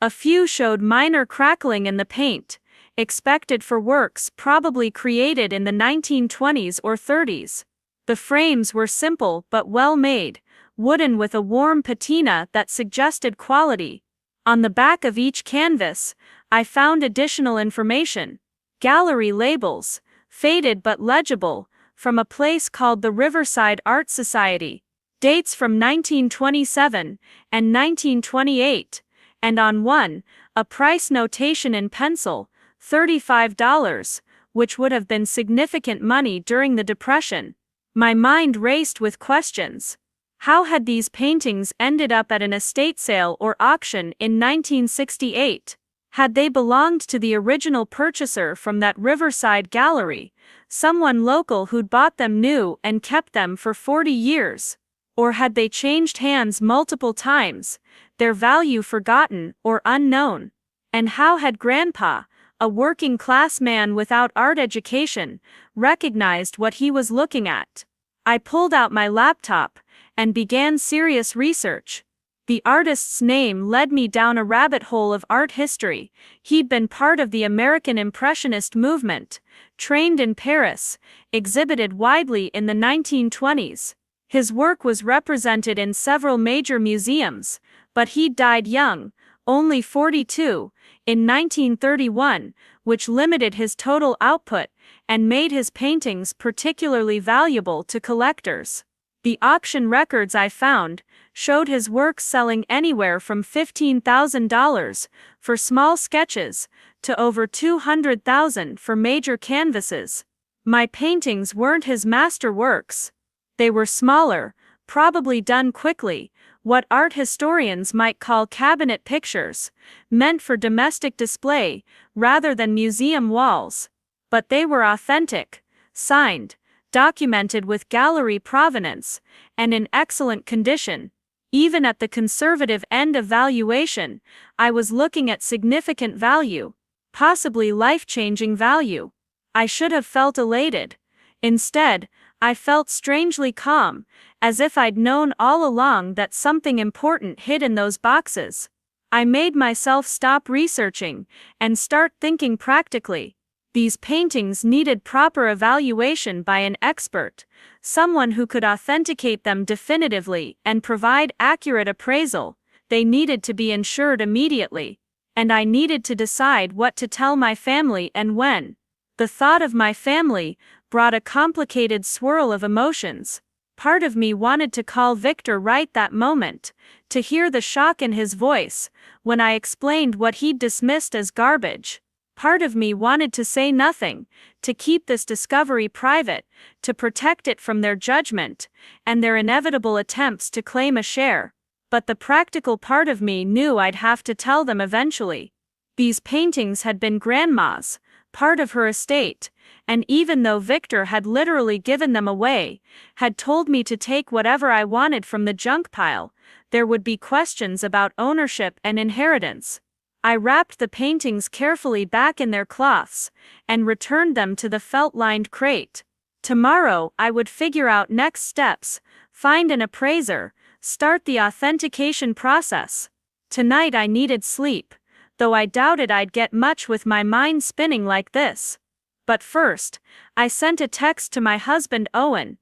A few showed minor crackling in the paint, expected for works probably created in the 1920s or 30s. The frames were simple but well made, wooden with a warm patina that suggested quality. On the back of each canvas, I found additional information. Gallery labels, faded but legible, from a place called the Riverside Art Society. Dates from 1927 and 1928, and on one, a price notation in pencil, $35, which would have been significant money during the Depression. My mind raced with questions. How had these paintings ended up at an estate sale or auction in 1968? Had they belonged to the original purchaser from that Riverside gallery, someone local who'd bought them new and kept them for 40 years? Or had they changed hands multiple times, their value forgotten or unknown? And how had Grandpa, a working-class man without art education, recognized what he was looking at? I pulled out my laptop and began serious research. The artist's name led me down a rabbit hole of art history. He'd been part of the American Impressionist movement, trained in Paris, exhibited widely in the 1920s. His work was represented in several major museums, but he'd died young, only 42, in 1931, which limited his total output and made his paintings particularly valuable to collectors. The auction records I found showed his work selling anywhere from $15,000 for small sketches to over $200,000 for major canvases. My paintings weren't his masterworks. They were smaller, probably done quickly, what art historians might call cabinet pictures, meant for domestic display rather than museum walls. But they were authentic, signed, documented with gallery provenance, and in excellent condition. Even at the conservative end of valuation, I was looking at significant value, possibly life-changing value. I should have felt elated. Instead, I felt strangely calm, as if I'd known all along that something important hid in those boxes. I made myself stop researching and start thinking practically. These paintings needed proper evaluation by an expert, someone who could authenticate them definitively and provide accurate appraisal. They needed to be insured immediately, and I needed to decide what to tell my family and when. The thought of my family brought a complicated swirl of emotions. Part of me wanted to call Victor right that moment, to hear the shock in his voice when I explained what he'd dismissed as garbage. Part of me wanted to say nothing, to keep this discovery private, to protect it from their judgment and their inevitable attempts to claim a share. But the practical part of me knew I'd have to tell them eventually. These paintings had been Grandma's, part of her estate, and even though Victor had literally given them away, had told me to take whatever I wanted from the junk pile, there would be questions about ownership and inheritance. I wrapped the paintings carefully back in their cloths and returned them to the felt-lined crate. Tomorrow I would figure out next steps, find an appraiser, start the authentication process. Tonight I needed sleep, though I doubted I'd get much with my mind spinning like this. But first, I sent a text to my husband Owen.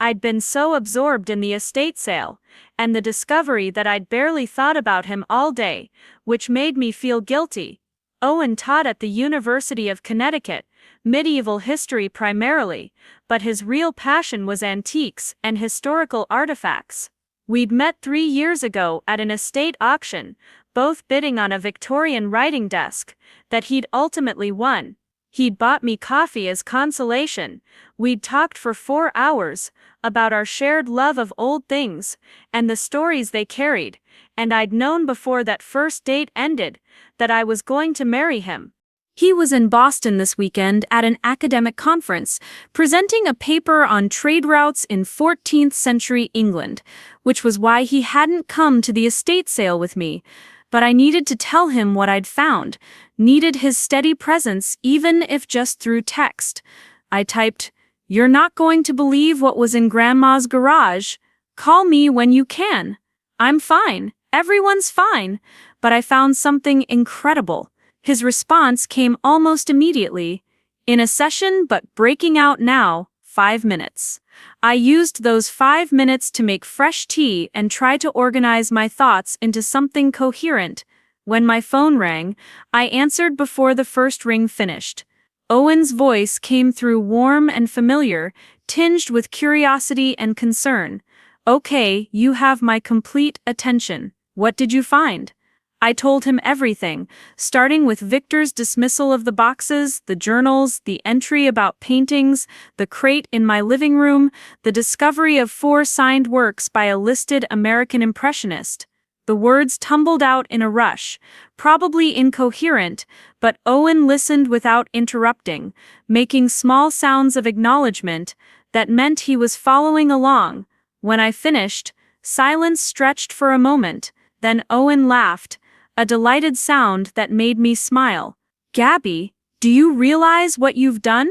I'd been so absorbed in the estate sale and the discovery that I'd barely thought about him all day, which made me feel guilty. Owen taught at the University of Connecticut, medieval history primarily, but his real passion was antiques and historical artifacts. We'd met 3 years ago at an estate auction, both bidding on a Victorian writing desk that he'd ultimately won. He'd bought me coffee as consolation. We'd talked for 4 hours about our shared love of old things and the stories they carried, and I'd known before that first date ended that I was going to marry him. He was in Boston this weekend at an academic conference, presenting a paper on trade routes in 14th century England, which was why he hadn't come to the estate sale with me. But I needed to tell him what I'd found, needed his steady presence even if just through text. I typed, "You're not going to believe what was in Grandma's garage. Call me when you can. I'm fine, everyone's fine, but I found something incredible." His response came almost immediately. "In a session but breaking out now, 5 minutes." I used those 5 minutes to make fresh tea and try to organize my thoughts into something coherent. When my phone rang, I answered before the first ring finished. Owen's voice came through warm and familiar, tinged with curiosity and concern. "Okay, you have my complete attention. What did you find?" I told him everything, starting with Victor's dismissal of the boxes, the journals, the entry about paintings, the crate in my living room, the discovery of 4 signed works by a listed American impressionist. The words tumbled out in a rush, probably incoherent, but Owen listened without interrupting, making small sounds of acknowledgement that meant he was following along. When I finished, silence stretched for a moment, then Owen laughed, a delighted sound that made me smile. "Gabby, do you realize what you've done?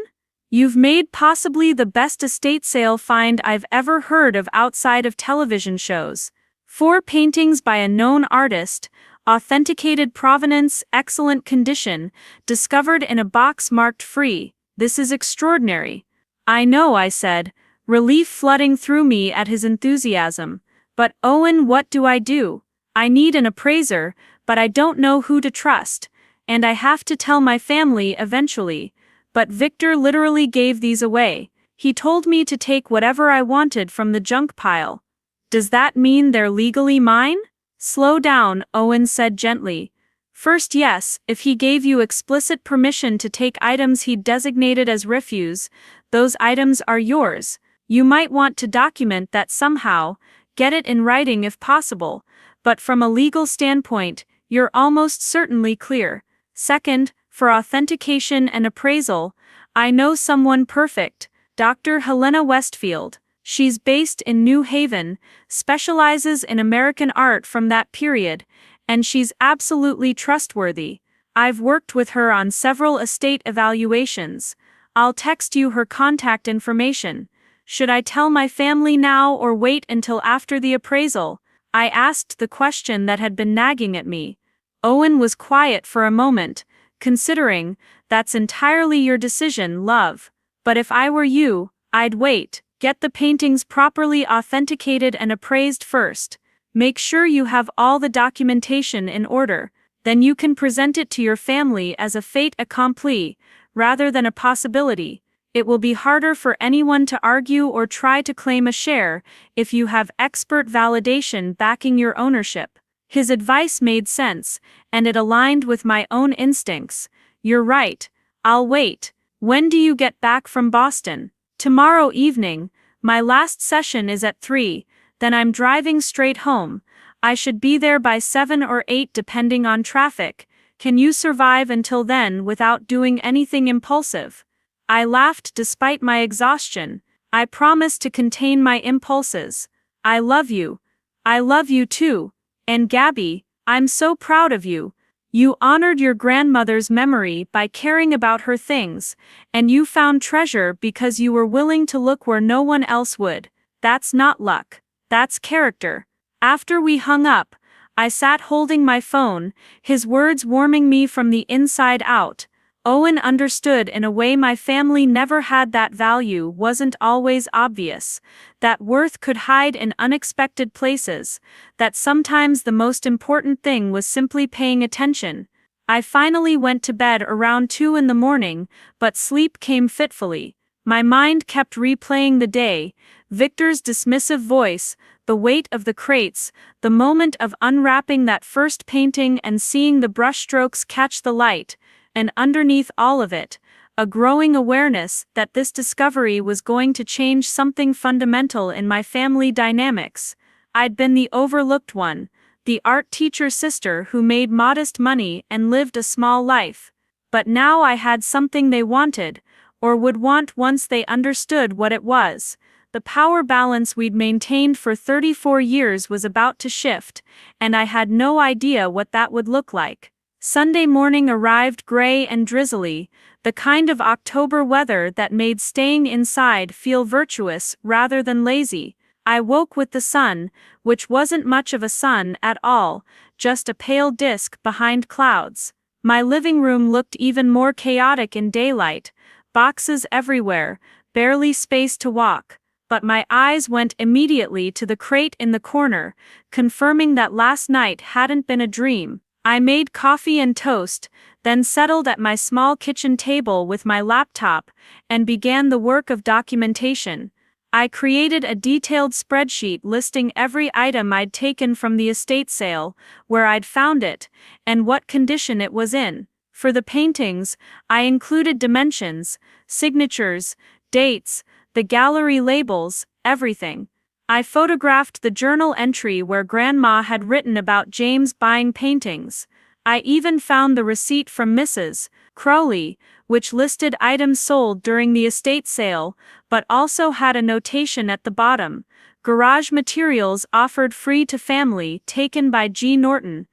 You've made possibly the best estate sale find I've ever heard of outside of television shows. 4 paintings by a known artist, authenticated provenance, excellent condition, discovered in a box marked free. This is extraordinary." "I know," I said, relief flooding through me at his enthusiasm. "But Owen, what do I do? I need an appraiser, but I don't know who to trust, and I have to tell my family eventually. But Victor literally gave these away. He told me to take whatever I wanted from the junk pile. Does that mean they're legally mine? Slow down, Owen said gently. First, yes, if he gave you explicit permission to take items he'd designated as refuse, those items are yours. You might want to document that somehow, get it in writing if possible, but from a legal standpoint, you're almost certainly clear. Second, for authentication and appraisal, I know someone perfect, Dr. Helena Westfield. She's based in New Haven, specializes in American art from that period, and she's absolutely trustworthy. I've worked with her on several estate evaluations. I'll text you her contact information. Should I tell my family now or wait until after the appraisal? I asked the question that had been nagging at me. Owen was quiet for a moment, considering. That's entirely your decision, love. But if I were you, I'd wait. Get the paintings properly authenticated and appraised first. Make sure you have all the documentation in order. Then you can present it to your family as a fait accompli, rather than a possibility. It will be harder for anyone to argue or try to claim a share if you have expert validation backing your ownership. His advice made sense, and it aligned with my own instincts. You're right. I'll wait. When do you get back from Boston? Tomorrow evening. My last session is at 3. Then I'm driving straight home. I should be there by 7 or 8 depending on traffic. Can you survive until then without doing anything impulsive? I laughed despite my exhaustion. I promise to contain my impulses. I love you. I love you too. And Gabby, I'm so proud of you. You honored your grandmother's memory by caring about her things, and you found treasure because you were willing to look where no one else would. That's not luck. That's character. After we hung up, I sat holding my phone, his words warming me from the inside out. Owen understood in a way my family never had. That value wasn't always obvious, that worth could hide in unexpected places, that sometimes the most important thing was simply paying attention. I finally went to bed around 2 in the morning, but sleep came fitfully. My mind kept replaying the day, Victor's dismissive voice, the weight of the crates, the moment of unwrapping that first painting and seeing the brushstrokes catch the light, and underneath all of it, a growing awareness that this discovery was going to change something fundamental in my family dynamics. I'd been the overlooked one, the art teacher's sister who made modest money and lived a small life. But now I had something they wanted, or would want once they understood what it was. The power balance we'd maintained for 34 years was about to shift, and I had no idea what that would look like. Sunday morning arrived gray and drizzly, the kind of October weather that made staying inside feel virtuous rather than lazy. I woke with the sun, which wasn't much of a sun at all, just a pale disk behind clouds. My living room looked even more chaotic in daylight, boxes everywhere, barely space to walk. But my eyes went immediately to the crate in the corner, confirming that last night hadn't been a dream. I made coffee and toast, then settled at my small kitchen table with my laptop, and began the work of documentation. I created a detailed spreadsheet listing every item I'd taken from the estate sale, where I'd found it, and what condition it was in. For the paintings, I included dimensions, signatures, dates, the gallery labels, everything. I photographed the journal entry where Grandma had written about James buying paintings. I even found the receipt from Mrs. Crowley, which listed items sold during the estate sale, but also had a notation at the bottom: garage materials offered free to family, taken by G. Norton.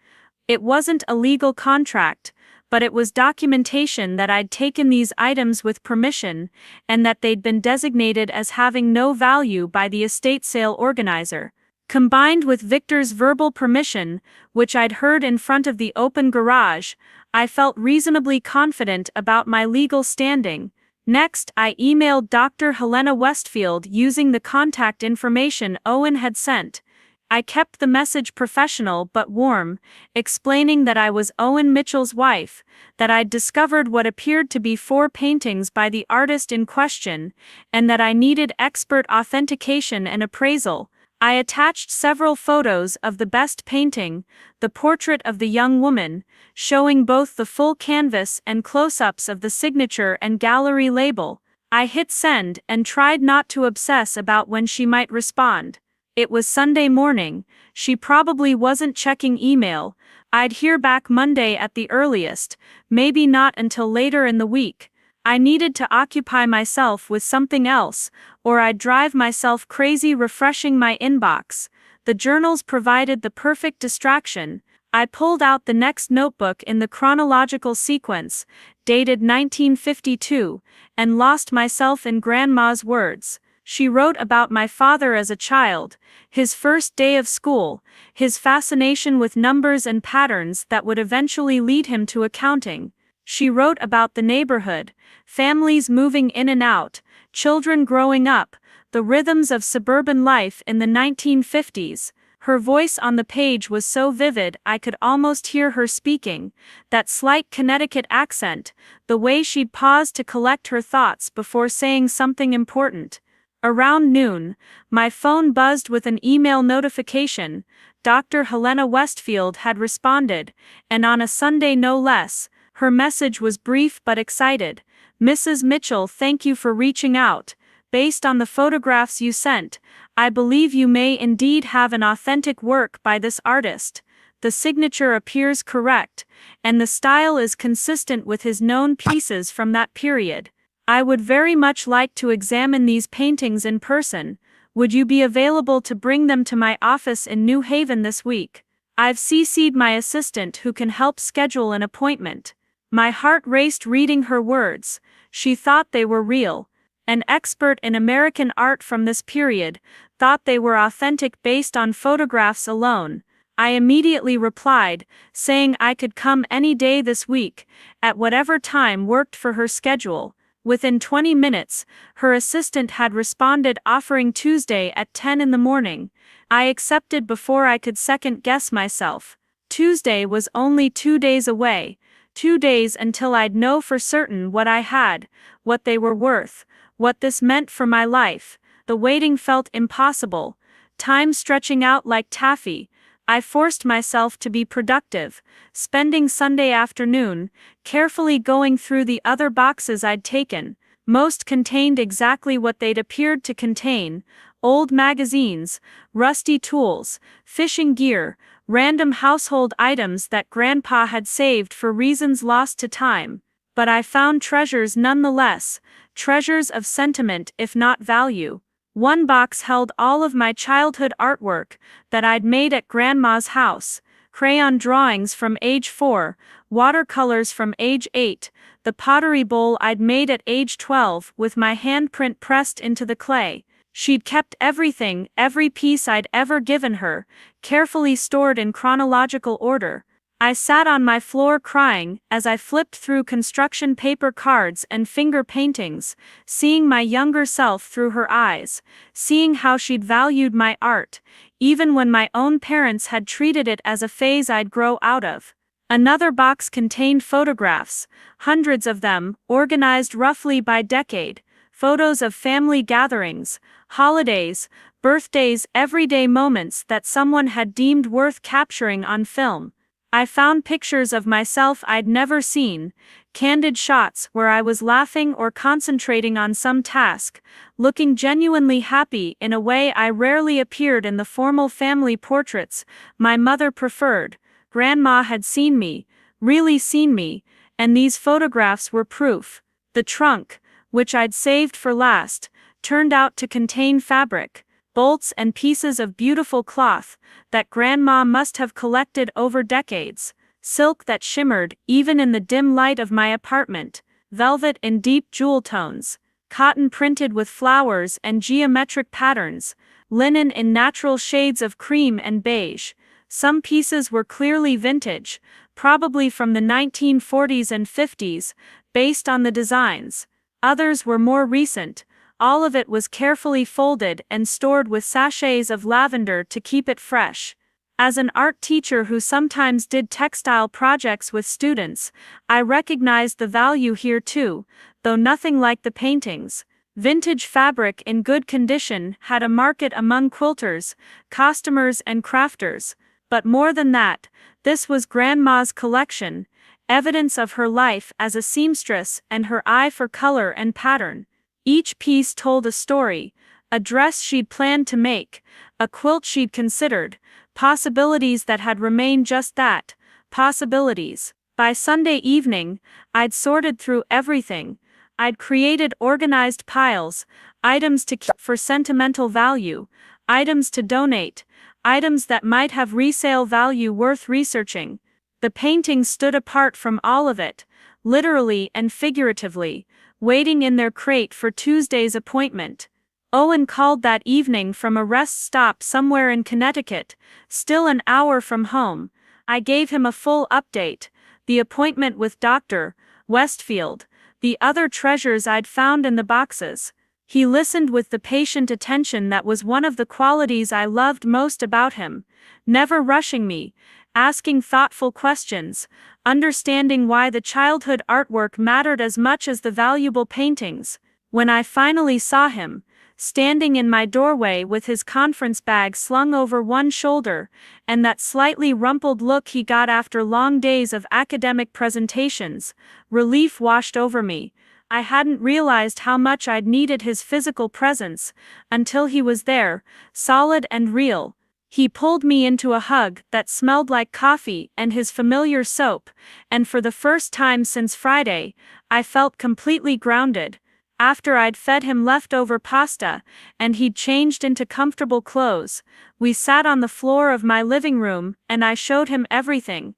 It wasn't a legal contract, but it was documentation that I'd taken these items with permission, and that they'd been designated as having no value by the estate sale organizer. Combined with Victor's verbal permission, which I'd heard in front of the open garage, I felt reasonably confident about my legal standing. Next, I emailed Dr. Helena Westfield using the contact information Owen had sent. I kept the message professional but warm, explaining that I was Owen Mitchell's wife, that I'd discovered what appeared to be 4 paintings by the artist in question, and that I needed expert authentication and appraisal. I attached several photos of the best painting, the portrait of the young woman, showing both the full canvas and close-ups of the signature and gallery label. I hit send and tried not to obsess about when she might respond. It was Sunday morning, she probably wasn't checking email. I'd hear back Monday at the earliest, maybe not until later in the week. I needed to occupy myself with something else, or I'd drive myself crazy refreshing my inbox. The journals provided the perfect distraction. I pulled out the next notebook in the chronological sequence, dated 1952, and lost myself in Grandma's words. She wrote about my father as a child, his first day of school, his fascination with numbers and patterns that would eventually lead him to accounting. She wrote about the neighborhood, families moving in and out, children growing up, the rhythms of suburban life in the 1950s. Her voice on the page was so vivid I could almost hear her speaking, that slight Connecticut accent, the way she'd pause to collect her thoughts before saying something important. Around noon, my phone buzzed with an email notification. Dr. Helena Westfield had responded, and on a Sunday no less. Her message was brief but excited. "Mrs. Mitchell, thank you for reaching out. Based on the photographs you sent, I believe you may indeed have an authentic work by this artist. The signature appears correct, and the style is consistent with his known pieces from that period. I would very much like to examine these paintings in person. Would you be available to bring them to my office in New Haven this week? I've CC'd my assistant who can help schedule an appointment." My heart raced reading her words. She thought they were real. An expert in American art from this period thought they were authentic based on photographs alone. I immediately replied, saying I could come any day this week, at whatever time worked for her schedule. Within 20 minutes, her assistant had responded offering Tuesday at 10 in the morning. I accepted before I could second-guess myself. Tuesday was only 2 days away. 2 days until I'd know for certain what I had, what they were worth, what this meant for my life. The waiting felt impossible, time stretching out like taffy. I forced myself to be productive, spending Sunday afternoon, carefully going through the other boxes I'd taken. Most contained exactly what they'd appeared to contain: old magazines, rusty tools, fishing gear, random household items that Grandpa had saved for reasons lost to time. But I found treasures nonetheless, treasures of sentiment if not value. One box held all of my childhood artwork that I'd made at Grandma's house: crayon drawings from age 4, watercolors from age 8, the pottery bowl I'd made at age 12 with my handprint pressed into the clay. She'd kept everything, every piece I'd ever given her, carefully stored in chronological order. I sat on my floor crying as I flipped through construction paper cards and finger paintings, seeing my younger self through her eyes, seeing how she'd valued my art, even when my own parents had treated it as a phase I'd grow out of. Another box contained photographs, hundreds of them, organized roughly by decade. Photos of family gatherings, holidays, birthdays, everyday moments that someone had deemed worth capturing on film. I found pictures of myself I'd never seen, candid shots where I was laughing or concentrating on some task, looking genuinely happy in a way I rarely appeared in the formal family portraits my mother preferred. Grandma had seen me, really seen me, and these photographs were proof. The trunk, which I'd saved for last, turned out to contain fabric, bolts and pieces of beautiful cloth that Grandma must have collected over decades, silk that shimmered even in the dim light of my apartment, velvet in deep jewel tones, cotton printed with flowers and geometric patterns, linen in natural shades of cream and beige. Some pieces were clearly vintage, probably from the 1940s and 50s, based on the designs. Others were more recent, All of it was carefully folded and stored with sachets of lavender to keep it fresh. As an art teacher who sometimes did textile projects with students, I recognized the value here too, though nothing like the paintings. Vintage fabric in good condition had a market among quilters, costumers and crafters. But more than that, this was Grandma's collection, evidence of her life as a seamstress and her eye for color and pattern. Each piece told a story, a dress she'd planned to make, a quilt she'd considered, possibilities that had remained just that, possibilities. By Sunday evening, I'd sorted through everything. I'd created organized piles, items to keep for sentimental value, items to donate, items that might have resale value worth researching. The paintings stood apart from all of it, literally and figuratively, waiting in their crate for Tuesday's appointment. Owen called that evening from a rest stop somewhere in Connecticut, still an hour from home. I gave him a full update, the appointment with Dr. Westfield, the other treasures I'd found in the boxes. He listened with the patient attention that was one of the qualities I loved most about him, never rushing me, asking thoughtful questions, understanding why the childhood artwork mattered as much as the valuable paintings. When I finally saw him, standing in my doorway with his conference bag slung over one shoulder, and that slightly rumpled look he got after long days of academic presentations, relief washed over me. I hadn't realized how much I'd needed his physical presence, until he was there, solid and real. He pulled me into a hug that smelled like coffee and his familiar soap, and for the first time since Friday, I felt completely grounded. After I'd fed him leftover pasta, and he'd changed into comfortable clothes, we sat on the floor of my living room, and I showed him everything.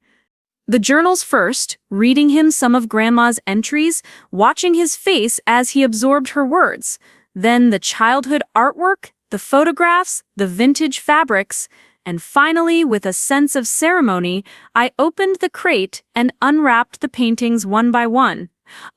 The journals first, reading him some of Grandma's entries, watching his face as he absorbed her words. Then the childhood artwork, the photographs, the vintage fabrics, and finally, with a sense of ceremony, I opened the crate and unwrapped the paintings one by one.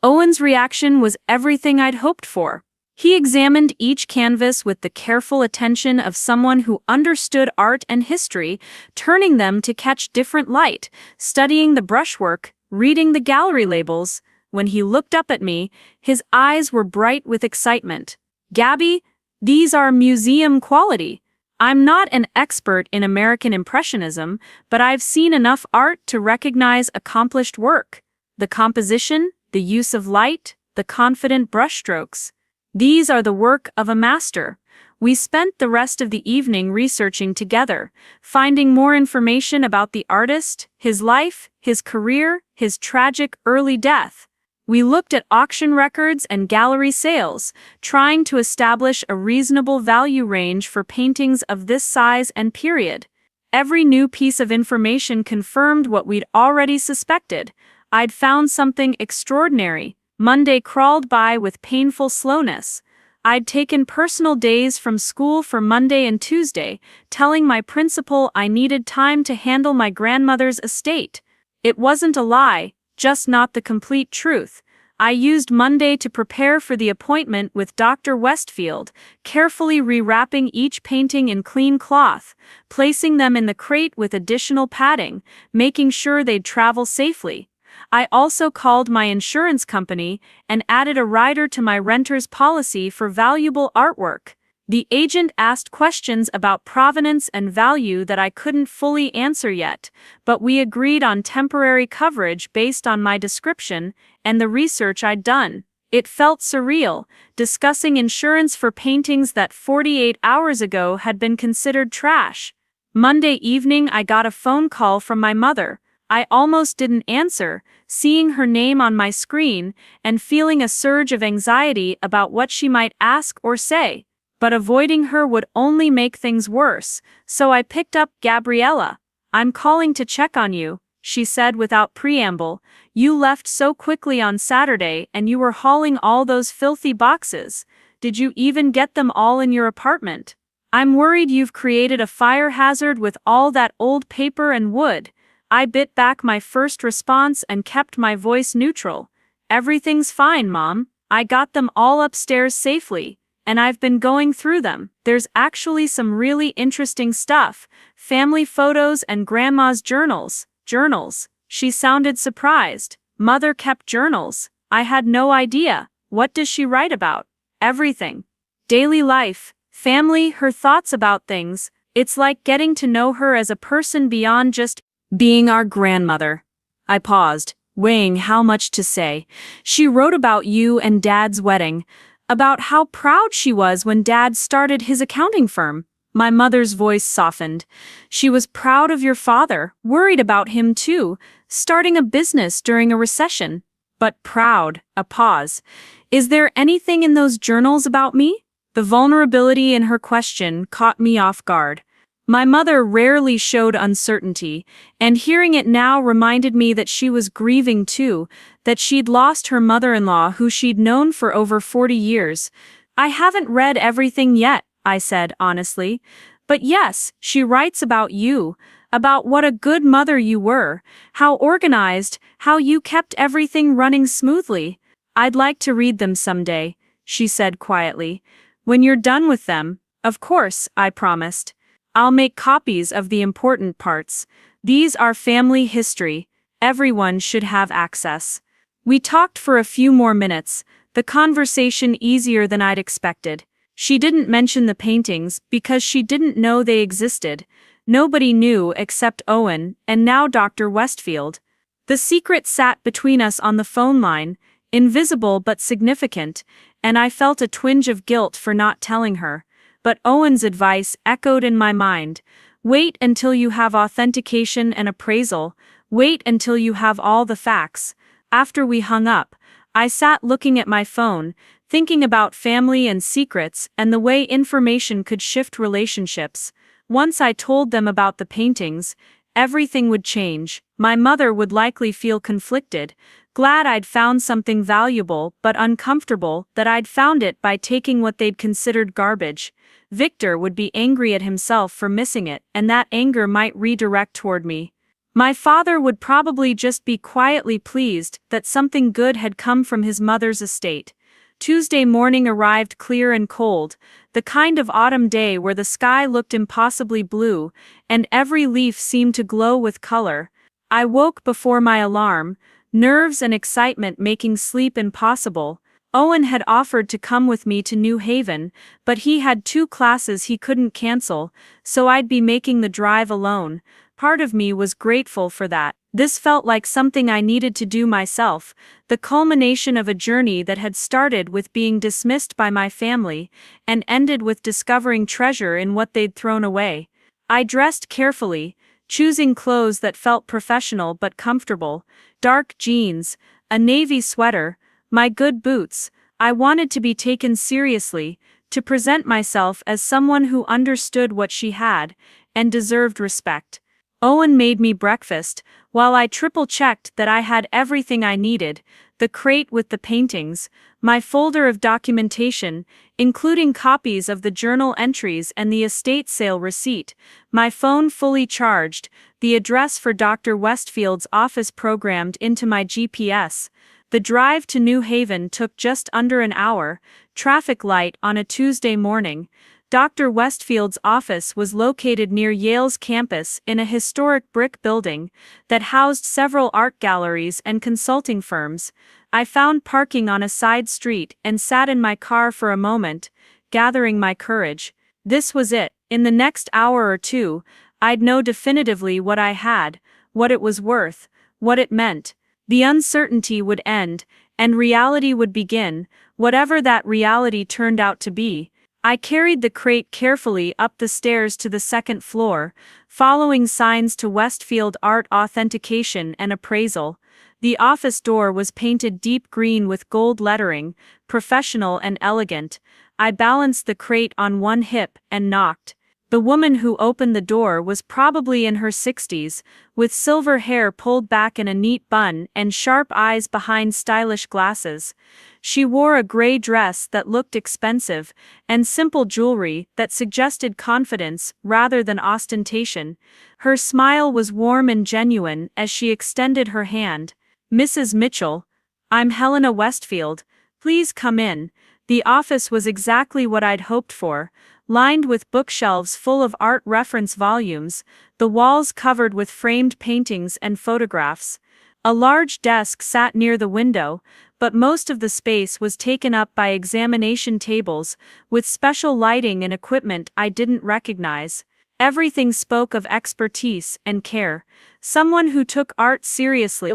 Owen's reaction was everything I'd hoped for. He examined each canvas with the careful attention of someone who understood art and history, turning them to catch different light, studying the brushwork, reading the gallery labels. When he looked up at me, his eyes were bright with excitement. "Gabby, these are museum quality. I'm not an expert in American Impressionism, but I've seen enough art to recognize accomplished work. The composition, the use of light, the confident brushstrokes. These are the work of a master." We spent the rest of the evening researching together, finding more information about the artist, his life, his career, his tragic early death. We looked at auction records and gallery sales, trying to establish a reasonable value range for paintings of this size and period. Every new piece of information confirmed what we'd already suspected. I'd found something extraordinary. Monday crawled by with painful slowness. I'd taken personal days from school for Monday and Tuesday, telling my principal I needed time to handle my grandmother's estate. It wasn't a lie, just not the complete truth. I used Monday to prepare for the appointment with Dr. Westfield, carefully rewrapping each painting in clean cloth, placing them in the crate with additional padding, making sure they'd travel safely. I also called my insurance company and added a rider to my renter's policy for valuable artwork. The agent asked questions about provenance and value that I couldn't fully answer yet, but we agreed on temporary coverage based on my description and the research I'd done. It felt surreal, discussing insurance for paintings that 48 hours ago had been considered trash. Monday evening I got a phone call from my mother. I almost didn't answer, seeing her name on my screen and feeling a surge of anxiety about what she might ask or say. But avoiding her would only make things worse, so I picked up. "Gabriella, I'm calling to check on you," she said without preamble. "You left so quickly on Saturday and you were hauling all those filthy boxes. Did you even get them all in your apartment? I'm worried you've created a fire hazard with all that old paper and wood." I bit back my first response and kept my voice neutral. "Everything's fine, Mom. I got them all upstairs safely. and I've been going through them. There's actually some really interesting stuff. Family photos and grandma's journals. Journals. She sounded surprised. Mother kept journals. I had no idea. What does she write about? Everything. Daily life, family, her thoughts about things. It's like getting to know her as a person beyond just being our grandmother. I paused, weighing how much to say. She wrote about you and Dad's wedding, about how proud she was when Dad started his accounting firm. My mother's voice softened. She was proud of your father, worried about him too, starting a business during a recession. But proud, a pause. Is there anything in those journals about me? The vulnerability in her question caught me off guard. My mother rarely showed uncertainty, and hearing it now reminded me that she was grieving too, that she'd lost her mother-in-law who she'd known for over 40 years. I haven't read everything yet, I said honestly. But yes, she writes about you, about what a good mother you were, how organized, how you kept everything running smoothly. I'd like to read them someday, she said quietly. When you're done with them, of course, I promised. I'll make copies of the important parts. These are family history. Everyone should have access. We talked for a few more minutes, the conversation easier than I'd expected. She didn't mention the paintings because she didn't know they existed. Nobody knew except Owen, and now Dr. Westfield. The secret sat between us on the phone line, invisible but significant, and I felt a twinge of guilt for not telling her. But Owen's advice echoed in my mind. Wait until you have authentication and appraisal. Wait until you have all the facts. After we hung up, I sat looking at my phone, thinking about family and secrets and the way information could shift relationships. Once I told them about the paintings, everything would change. My mother would likely feel conflicted, glad I'd found something valuable but uncomfortable that I'd found it by taking what they'd considered garbage. Victor would be angry at himself for missing it, and that anger might redirect toward me. My father would probably just be quietly pleased that something good had come from his mother's estate. Tuesday morning arrived clear and cold, the kind of autumn day where the sky looked impossibly blue, and every leaf seemed to glow with color. I woke before my alarm, nerves and excitement making sleep impossible. Owen had offered to come with me to New Haven, but he had 2 classes he couldn't cancel, so I'd be making the drive alone. Part of me was grateful for that. This felt like something I needed to do myself, the culmination of a journey that had started with being dismissed by my family, and ended with discovering treasure in what they'd thrown away. I dressed carefully, choosing clothes that felt professional but comfortable, dark jeans, a navy sweater, my good boots. I wanted to be taken seriously, to present myself as someone who understood what she had, and deserved respect. Owen made me breakfast, while I triple-checked that I had everything I needed, the crate with the paintings, my folder of documentation, including copies of the journal entries and the estate sale receipt, my phone fully charged, the address for Dr. Westfield's office programmed into my GPS. The drive to New Haven took just under an hour, traffic light on a Tuesday morning. Dr. Westfield's office was located near Yale's campus in a historic brick building that housed several art galleries and consulting firms. I found parking on a side street and sat in my car for a moment, gathering my courage. This was it. In the next hour or two, I'd know definitively what I had, what it was worth, what it meant. The uncertainty would end, and reality would begin, whatever that reality turned out to be. I carried the crate carefully up the stairs to the 2nd floor, following signs to Westfield Art Authentication and Appraisal. The office door was painted deep green with gold lettering, professional and elegant. I balanced the crate on one hip and knocked. The woman who opened the door was probably in her 60s, with silver hair pulled back in a neat bun and sharp eyes behind stylish glasses. She wore a gray dress that looked expensive, and simple jewelry that suggested confidence rather than ostentation. Her smile was warm and genuine as she extended her hand. "Mrs. Mitchell, I'm Helena Westfield. Please come in." The office was exactly what I'd hoped for, lined with bookshelves full of art reference volumes, the walls covered with framed paintings and photographs. A large desk sat near the window, but most of the space was taken up by examination tables, with special lighting and equipment I didn't recognize. Everything spoke of expertise and care, someone who took art seriously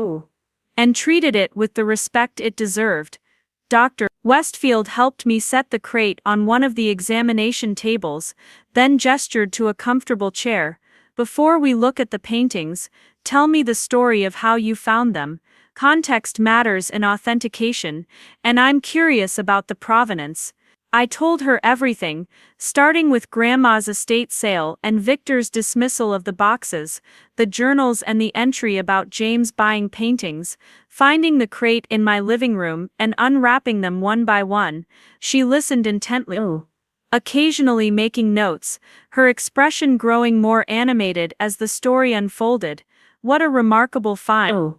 and treated it with the respect it deserved. Dr. Westfield helped me set the crate on one of the examination tables, then gestured to a comfortable chair. Before we look at the paintings, tell me the story of how you found them. Context matters in authentication, and I'm curious about the provenance. I told her everything, starting with Grandma's estate sale and Victor's dismissal of the boxes, the journals and the entry about James buying paintings, finding the crate in my living room and unwrapping them one by one. She listened intently, occasionally making notes, her expression growing more animated as the story unfolded. "What a remarkable find,"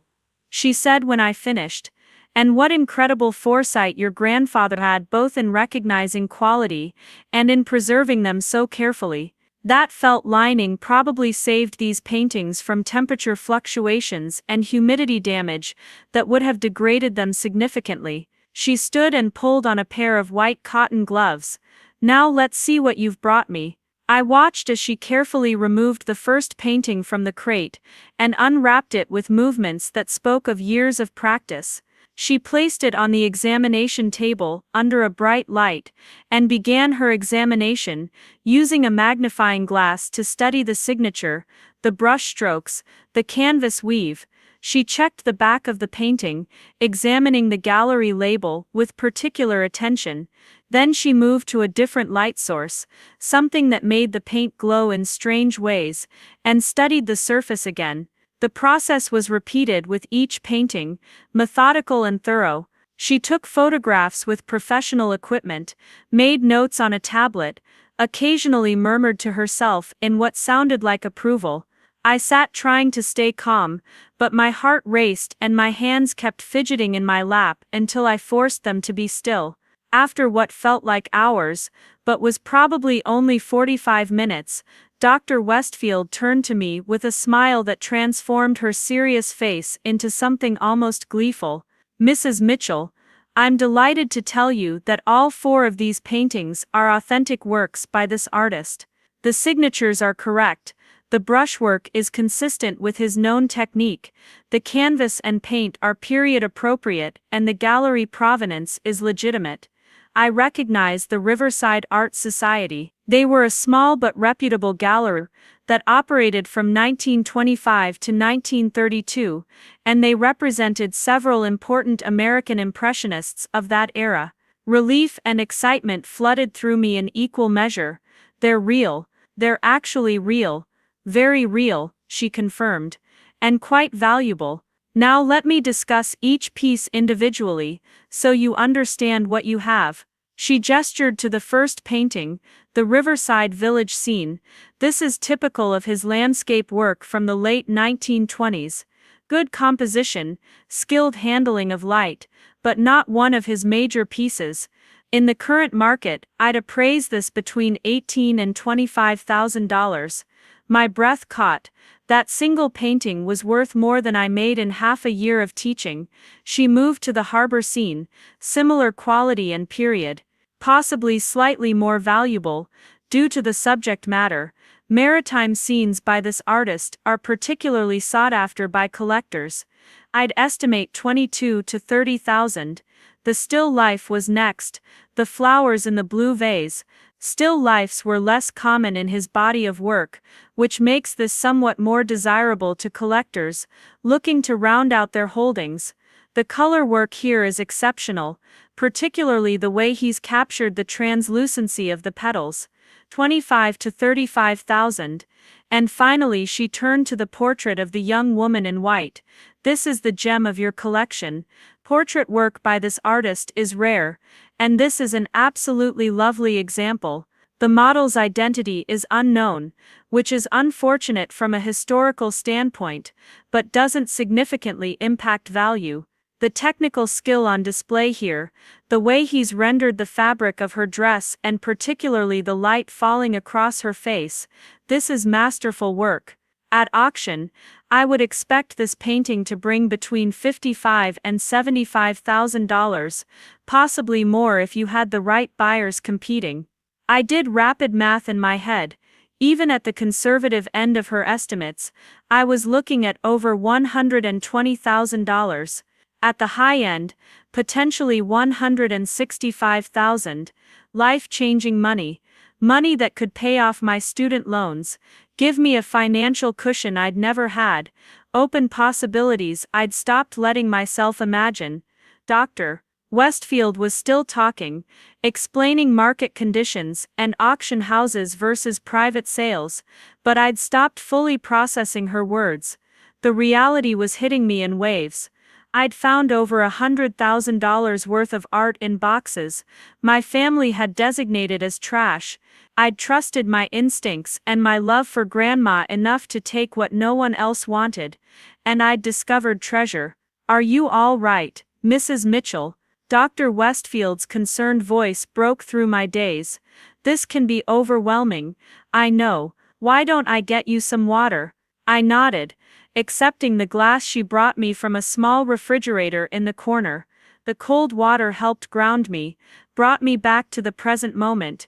she said when I finished. "And what incredible foresight your grandfather had, both in recognizing quality and in preserving them so carefully. That felt lining probably saved these paintings from temperature fluctuations and humidity damage that would have degraded them significantly." She stood and pulled on a pair of white cotton gloves. "Now let's see what you've brought me." I watched as she carefully removed the first painting from the crate and unwrapped it with movements that spoke of years of practice. She placed it on the examination table under a bright light and began her examination, using a magnifying glass to study the signature, the brush strokes, the canvas weave. She checked the back of the painting, examining the gallery label with particular attention. Then she moved to a different light source, something that made the paint glow in strange ways, and studied the surface again. The process was repeated with each painting, methodical and thorough. She took photographs with professional equipment, made notes on a tablet, occasionally murmured to herself in what sounded like approval. I sat trying to stay calm, but my heart raced and my hands kept fidgeting in my lap until I forced them to be still. After what felt like hours, but was probably only 45 minutes, Dr. Westfield turned to me with a smile that transformed her serious face into something almost gleeful. "Mrs. Mitchell, I'm delighted to tell you that all 4 of these paintings are authentic works by this artist. The signatures are correct, the brushwork is consistent with his known technique, the canvas and paint are period appropriate, and the gallery provenance is legitimate. I recognize the Riverside Art Society. They were a small but reputable gallery that operated from 1925 to 1932, and they represented several important American impressionists of that era." Relief and excitement flooded through me in equal measure. "They're real, they're actually real, very real," she confirmed, "and quite valuable. Now let me discuss each piece individually, so you understand what you have." She gestured to the first painting, the Riverside Village scene. "This is typical of his landscape work from the late 1920s. Good composition, skilled handling of light, but not one of his major pieces. In the current market, I'd appraise this between $18,000 and $25,000. My breath caught. That single painting was worth more than I made in half a year of teaching." She moved to the harbor scene, similar quality and period, possibly slightly more valuable, due to the subject matter. Maritime scenes by this artist are particularly sought after by collectors. I'd estimate 22 to 30,000. The still life was next, the flowers in the blue vase. Still lifes were less common in his body of work, which makes this somewhat more desirable to collectors looking to round out their holdings. The color work here is exceptional, particularly the way he's captured the translucency of the petals. 25 to 35,000. And finally she turned to the portrait of the young woman in white. "This is the gem of your collection. Portrait work by this artist is rare, and this is an absolutely lovely example. The model's identity is unknown, which is unfortunate from a historical standpoint, but doesn't significantly impact value. The technical skill on display here, the way he's rendered the fabric of her dress and particularly the light falling across her face, this is masterful work. At auction, I would expect this painting to bring between $55,000 and $75,000, possibly more if you had the right buyers competing. I did rapid math in my head. Even at the conservative end of her estimates, I was looking at over $120,000. At the high end, potentially $165,000, life-changing money, money that could pay off my student loans, give me a financial cushion I'd never had, open possibilities I'd stopped letting myself imagine. Dr. Westfield was still talking, explaining market conditions and auction houses versus private sales, but I'd stopped fully processing her words. The reality was hitting me in waves. I'd found over $100,000 worth of art in boxes my family had designated as trash. I'd trusted my instincts and my love for Grandma enough to take what no one else wanted, and I'd discovered treasure. "Are you all right, Mrs. Mitchell?" Dr. Westfield's concerned voice broke through my daze. "This can be overwhelming, I know. Why don't I get you some water?" I nodded, accepting the glass she brought me from a small refrigerator in the corner. The cold water helped ground me, brought me back to the present moment.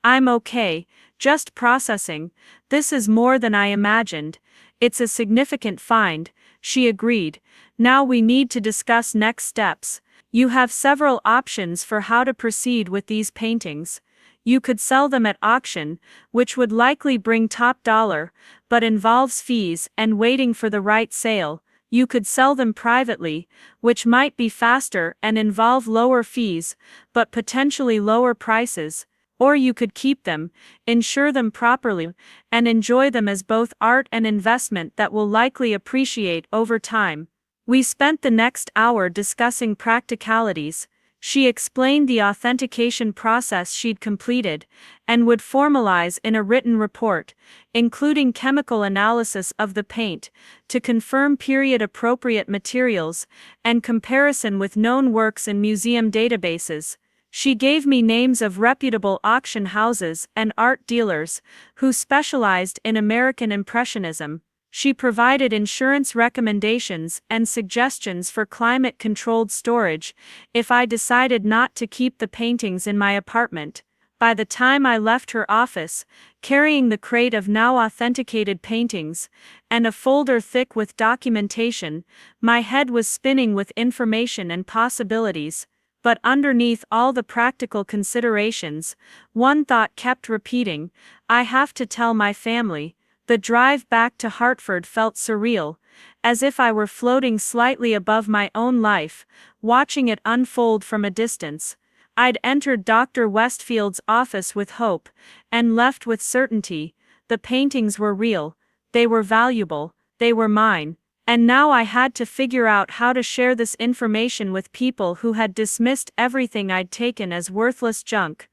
"I'm okay, just processing. This is more than I imagined. It's a significant find," she agreed. "Now we need to discuss next steps. You have several options for how to proceed with these paintings. You could sell them at auction, which would likely bring top dollar, but involves fees and waiting for the right sale. You could sell them privately, which might be faster and involve lower fees, but potentially lower prices. Or you could keep them, insure them properly, and enjoy them as both art and investment that will likely appreciate over time." We spent the next hour discussing practicalities. She explained the authentication process she'd completed, and would formalize in a written report, including chemical analysis of the paint, to confirm period-appropriate materials, and comparison with known works in museum databases. She gave me names of reputable auction houses and art dealers, who specialized in American Impressionism. She provided insurance recommendations and suggestions for climate-controlled storage if I decided not to keep the paintings in my apartment. By the time I left her office, carrying the crate of now authenticated paintings, and a folder thick with documentation, my head was spinning with information and possibilities. But underneath all the practical considerations, one thought kept repeating: I have to tell my family. The drive back to Hartford felt surreal, as if I were floating slightly above my own life, watching it unfold from a distance. I'd entered Dr. Westfield's office with hope, and left with certainty. The paintings were real, they were valuable, they were mine. And now I had to figure out how to share this information with people who had dismissed everything I'd taken as worthless junk.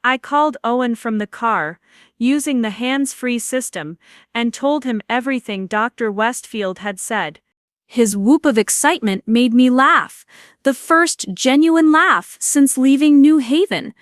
I called Owen from the car, using the hands-free system, and told him everything Dr. Westfield had said. His whoop of excitement made me laugh, the first genuine laugh since leaving New Haven.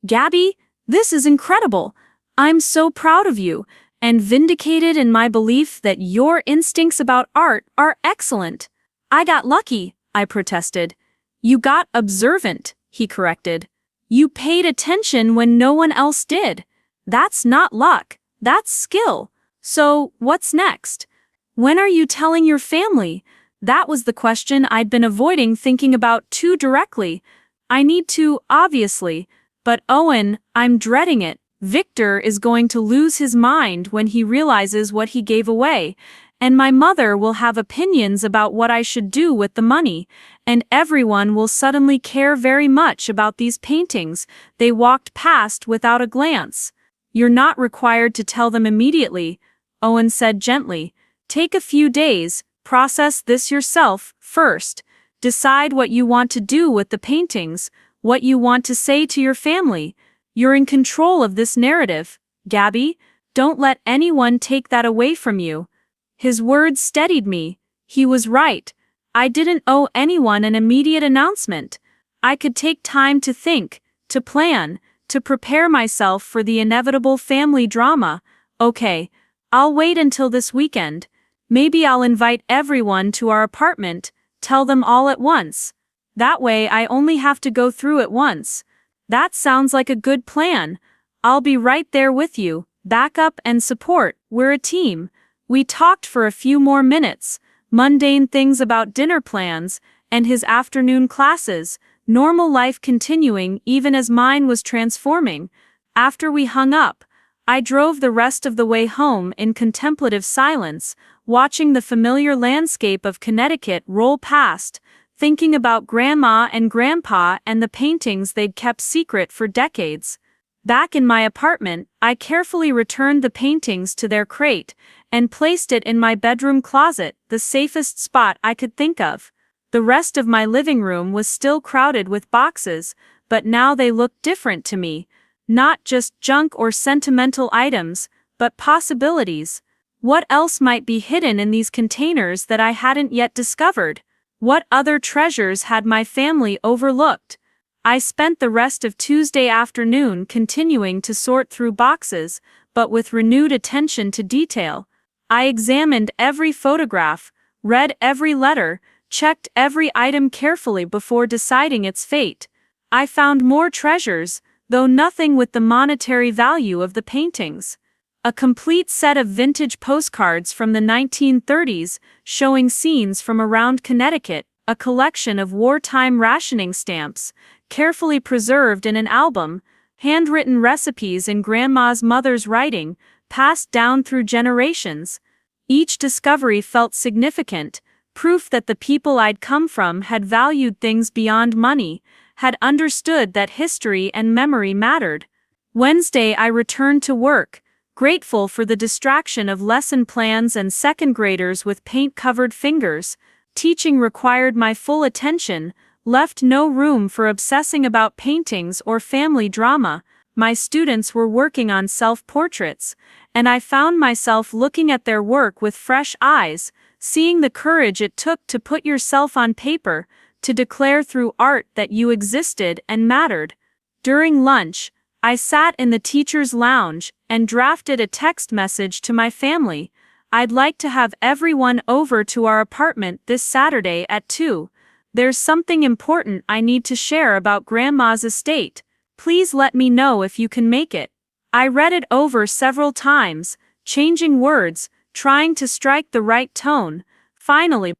"Gabby, this is incredible. I'm so proud of you, and vindicated in my belief that your instincts about art are excellent." "I got lucky," I protested. "You got observant," he corrected. "You paid attention when no one else did. That's not luck, that's skill. So, what's next? When are you telling your family?" That was the question I'd been avoiding thinking about too directly. I need to, obviously, but Owen, I'm dreading it. Victor is going to lose his mind when he realizes what he gave away, and my mother will have opinions about what I should do with the money, and everyone will suddenly care very much about these paintings they walked past without a glance. "You're not required to tell them immediately," Owen said gently. "Take a few days, process this yourself first. Decide what you want to do with the paintings, what you want to say to your family. You're in control of this narrative, Gabby. Don't let anyone take that away from you." His words steadied me. He was right. I didn't owe anyone an immediate announcement. I could take time to think, to plan, to prepare myself for the inevitable family drama. Okay, I'll wait until this weekend. Maybe I'll invite everyone to our apartment, tell them all at once. That way I only have to go through it once. That sounds like a good plan. I'll be right there with you, backup and support, we're a team. We talked for a few more minutes, mundane things about dinner plans and his afternoon classes, normal life continuing even as mine was transforming. After we hung up, I drove the rest of the way home in contemplative silence, watching the familiar landscape of Connecticut roll past, thinking about Grandma and Grandpa and the paintings they'd kept secret for decades. Back in my apartment, I carefully returned the paintings to their crate and placed it in my bedroom closet, the safest spot I could think of. The rest of my living room was still crowded with boxes, but now they looked different to me. Not just junk or sentimental items, but possibilities. What else might be hidden in these containers that I hadn't yet discovered? What other treasures had my family overlooked? I spent the rest of Tuesday afternoon continuing to sort through boxes, but with renewed attention to detail. I examined every photograph, read every letter, checked every item carefully before deciding its fate. I found more treasures, though nothing with the monetary value of the paintings. A complete set of vintage postcards from the 1930s showing scenes from around Connecticut, a collection of wartime rationing stamps, carefully preserved in an album, handwritten recipes in Grandma's mother's writing, passed down through generations. Each discovery felt significant, proof that the people I'd come from had valued things beyond money, had understood that history and memory mattered. Wednesday I returned to work, grateful for the distraction of lesson plans and second graders with paint-covered fingers. Teaching required my full attention, left no room for obsessing about paintings or family drama. My students were working on self-portraits, and I found myself looking at their work with fresh eyes, seeing the courage it took to put yourself on paper, to declare through art that you existed and mattered. During lunch, I sat in the teacher's lounge and drafted a text message to my family. I'd like to have everyone over to our apartment this Saturday at 2. There's something important I need to share about Grandma's estate. Please let me know if you can make it. I read it over several times, changing words, trying to strike the right tone. Finally,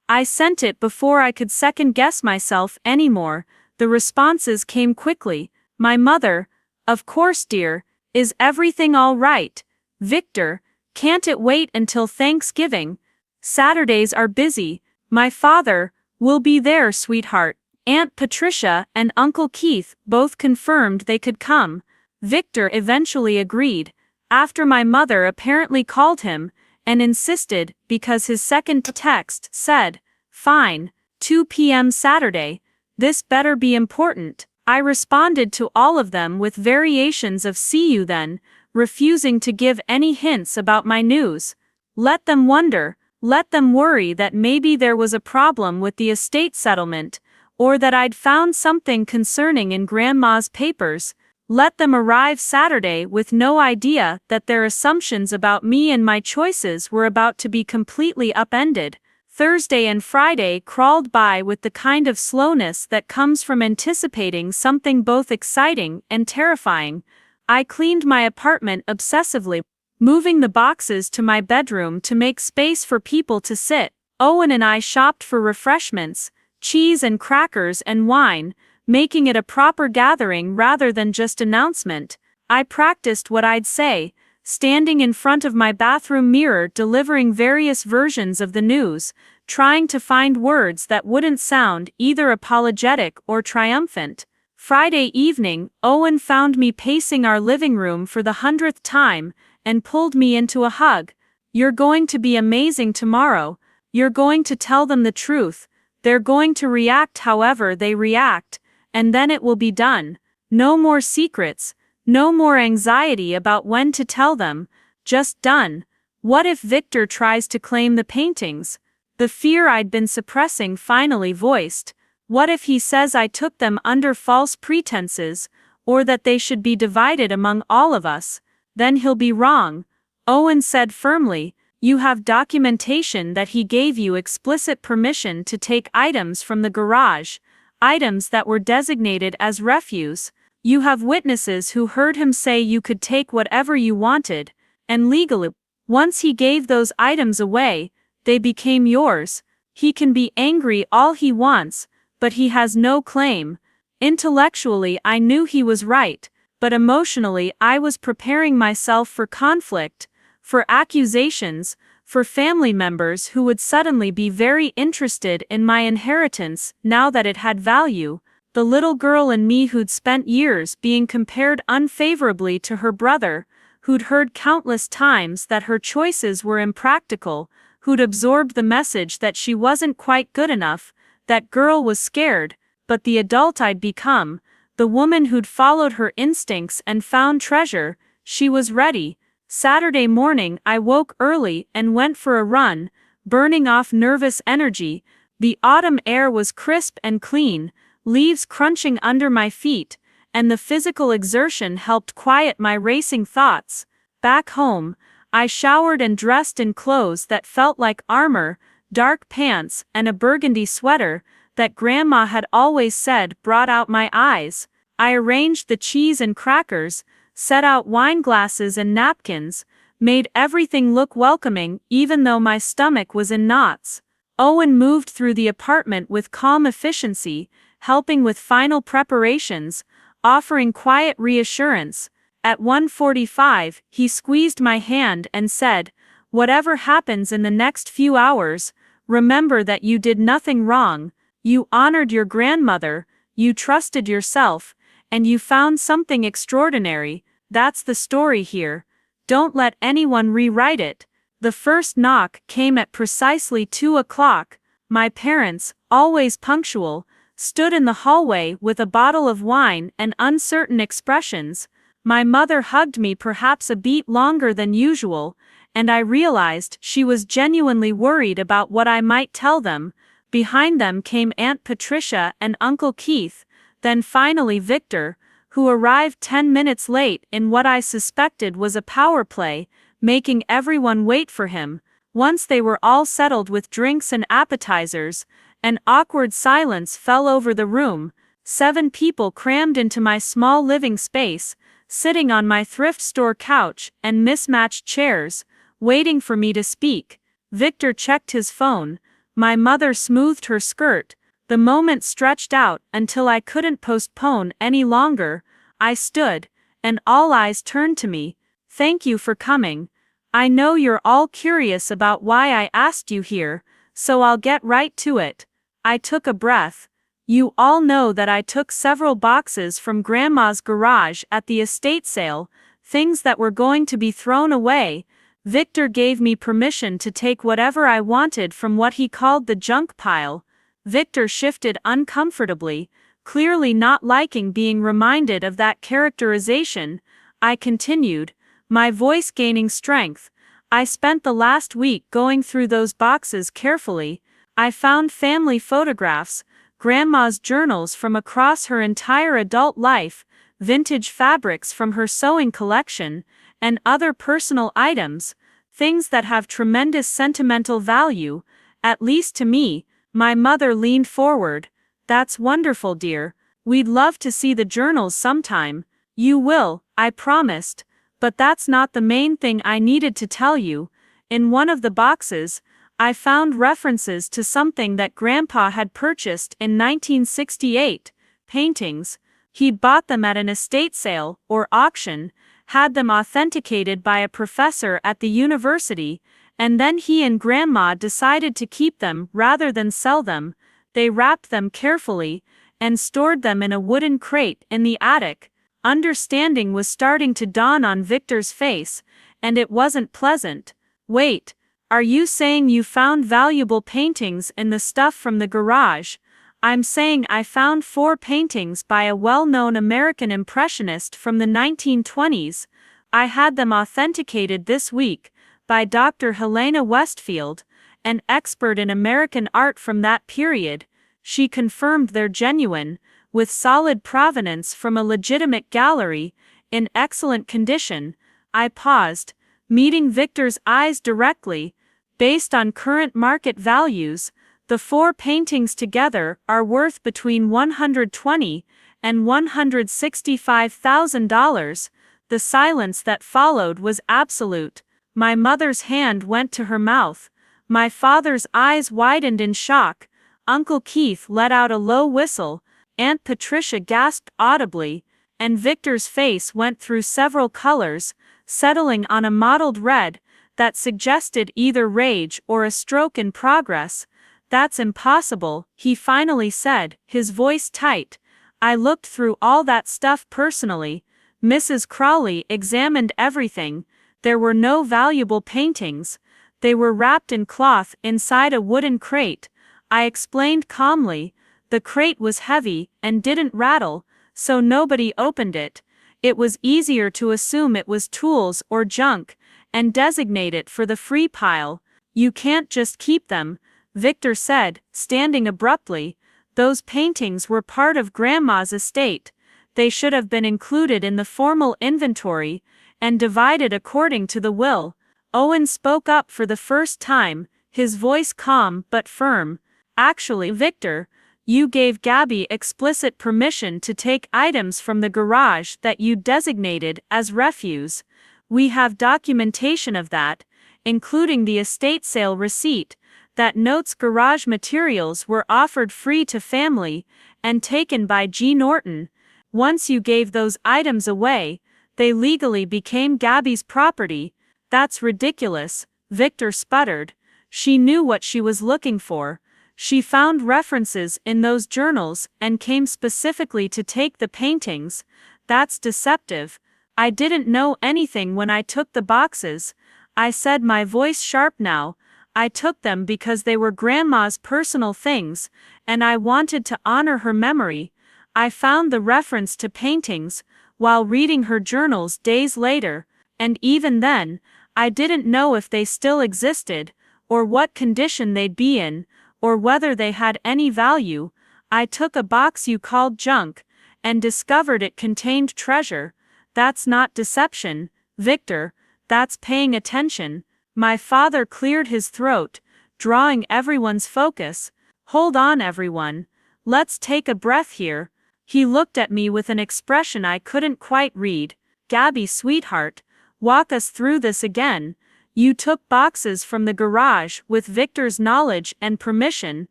I sent it before I could second-guess myself anymore. The responses came quickly. My mother, "Of course, dear. Is everything all right? Victor, can't it wait until Thanksgiving? Saturdays are busy. My father, "We'll be there, sweetheart." Aunt Patricia and Uncle Keith both confirmed they could come. Victor eventually agreed, after my mother apparently called him and insisted because his second text said, "Fine, 2 p.m. Saturday. This better be important." I responded to all of them with variations of "see you then," refusing to give any hints about my news. Let them wonder, let them worry that maybe there was a problem with the estate settlement, or that I'd found something concerning in Grandma's papers. Let them arrive Saturday with no idea that their assumptions about me and my choices were about to be completely upended. Thursday and Friday crawled by with the kind of slowness that comes from anticipating something both exciting and terrifying. I cleaned my apartment obsessively, moving the boxes to my bedroom to make space for people to sit. Owen and I shopped for refreshments, cheese and crackers and wine, making it a proper gathering rather than just announcement. I practiced what I'd say, standing in front of my bathroom mirror delivering various versions of the news, trying to find words that wouldn't sound either apologetic or triumphant. Friday evening, Owen found me pacing our living room for the 100th time and pulled me into a hug. "You're going to be amazing tomorrow. You're going to tell them the truth. They're going to react however they react, and then it will be done. No more secrets, no more anxiety about when to tell them, just done. What if Victor tries to claim the paintings? The fear I'd been suppressing finally voiced. What if he says I took them under false pretenses, or that they should be divided among all of us? Then he'll be wrong. Owen said firmly. You have documentation that he gave you explicit permission to take items from the garage, items that were designated as refuse. You have witnesses who heard him say you could take whatever you wanted, and legally, once he gave those items away, they became yours. He can be angry all he wants, but he has no claim. Intellectually, I knew he was right, but emotionally, I was preparing myself for conflict, for accusations, for family members who would suddenly be very interested in my inheritance now that it had value. The little girl in me who'd spent years being compared unfavorably to her brother, who'd heard countless times that her choices were impractical, who'd absorbed the message that she wasn't quite good enough, that girl was scared, but the adult I'd become, the woman who'd followed her instincts and found treasure, she was ready. Saturday morning I woke early and went for a run, burning off nervous energy. The autumn air was crisp and clean, leaves crunching under my feet, and the physical exertion helped quiet my racing thoughts. Back home, I showered and dressed in clothes that felt like armor, dark pants and a burgundy sweater that Grandma had always said brought out my eyes. I arranged the cheese and crackers, set out wine glasses and napkins, made everything look welcoming even though my stomach was in knots. Owen moved through the apartment with calm efficiency, helping with final preparations, offering quiet reassurance. At 1:45, he squeezed my hand and said, "Whatever happens in the next few hours, remember that you did nothing wrong. You honored your grandmother, you trusted yourself, and you found something extraordinary. That's the story here. Don't let anyone rewrite it." The first knock came at precisely 2 o'clock. My parents, always punctual, stood in the hallway with a bottle of wine and uncertain expressions. My mother hugged me perhaps a beat longer than usual, and I realized she was genuinely worried about what I might tell them. Behind them came Aunt Patricia and Uncle Keith, then finally Victor, who arrived 10 minutes late in what I suspected was a power play, making everyone wait for him. Once they were all settled with drinks and appetizers, an awkward silence fell over the room. 7 people crammed into my small living space, sitting on my thrift store couch and mismatched chairs, waiting for me to speak. Victor checked his phone. My mother smoothed her skirt. The moment stretched out until I couldn't postpone any longer. I stood, and all eyes turned to me. "Thank you for coming. I know you're all curious about why I asked you here, so I'll get right to it." I took a breath. "You all know that I took several boxes from Grandma's garage at the estate sale, things that were going to be thrown away. Victor gave me permission to take whatever I wanted from what he called the junk pile." Victor shifted uncomfortably, clearly not liking being reminded of that characterization. I continued, my voice gaining strength. "I spent the last week going through those boxes carefully. I found family photographs, Grandma's journals from across her entire adult life, vintage fabrics from her sewing collection, and other personal items, things that have tremendous sentimental value, at least to me." My mother leaned forward. "That's wonderful, dear. We'd love to see the journals sometime." "You will," I promised. "But that's not the main thing I needed to tell you. In one of the boxes, I found references to something that Grandpa had purchased in 1968, paintings. He'd bought them at an estate sale or auction, had them authenticated by a professor at the university, and then he and Grandma decided to keep them rather than sell them. They wrapped them carefully and stored them in a wooden crate in the attic." Understanding was starting to dawn on Victor's face, and it wasn't pleasant. "Wait, are you saying you found valuable paintings in the stuff from the garage?" "I'm saying I found 4 paintings by a well-known American impressionist from the 1920s. I had them authenticated this week by Dr. Helena Westfield, an expert in American art from that period. She confirmed they're genuine, with solid provenance from a legitimate gallery, in excellent condition. I paused, meeting Victor's eyes directly. Based on current market values, the 4 paintings together are worth between $120,000 and $165,000. The silence that followed was absolute. My mother's hand went to her mouth. My father's eyes widened in shock. Uncle Keith let out a low whistle. Aunt Patricia gasped audibly, and Victor's face went through several colors, settling on a mottled red that suggested either rage or a stroke in progress. "That's impossible," he finally said, his voice tight. "I looked through all that stuff personally." Mrs. Crawley examined everything. There were no valuable paintings. They were wrapped in cloth inside a wooden crate. I explained calmly. The crate was heavy and didn't rattle, so nobody opened it. It was easier to assume it was tools or junk, and designate it for the free pile. "You can't just keep them," Victor said, standing abruptly. "Those paintings were part of Grandma's estate. They should have been included in the formal inventory, and divided according to the will." Owen spoke up for the first time, his voice calm but firm. "Actually, Victor, you gave Gabby explicit permission to take items from the garage that you designated as refuse. We have documentation of that, including the estate sale receipt, that notes garage materials were offered free to family and taken by G. Norton. Once you gave those items away, they legally became Gabby's property." "That's ridiculous," Victor sputtered. "She knew what she was looking for. She found references in those journals and came specifically to take the paintings. That's deceptive." "I didn't know anything when I took the boxes," I said, my voice sharp now. "I took them because they were Grandma's personal things, and I wanted to honor her memory. I found the reference to paintings while reading her journals days later, and even then, I didn't know if they still existed, or what condition they'd be in, or whether they had any value. I took a box you called junk, and discovered it contained treasure. That's not deception, Victor, that's paying attention." My father cleared his throat, drawing everyone's focus. "Hold on, everyone. Let's take a breath here." He looked at me with an expression I couldn't quite read. "Gabby, sweetheart, walk us through this again. You took boxes from the garage with Victor's knowledge and permission."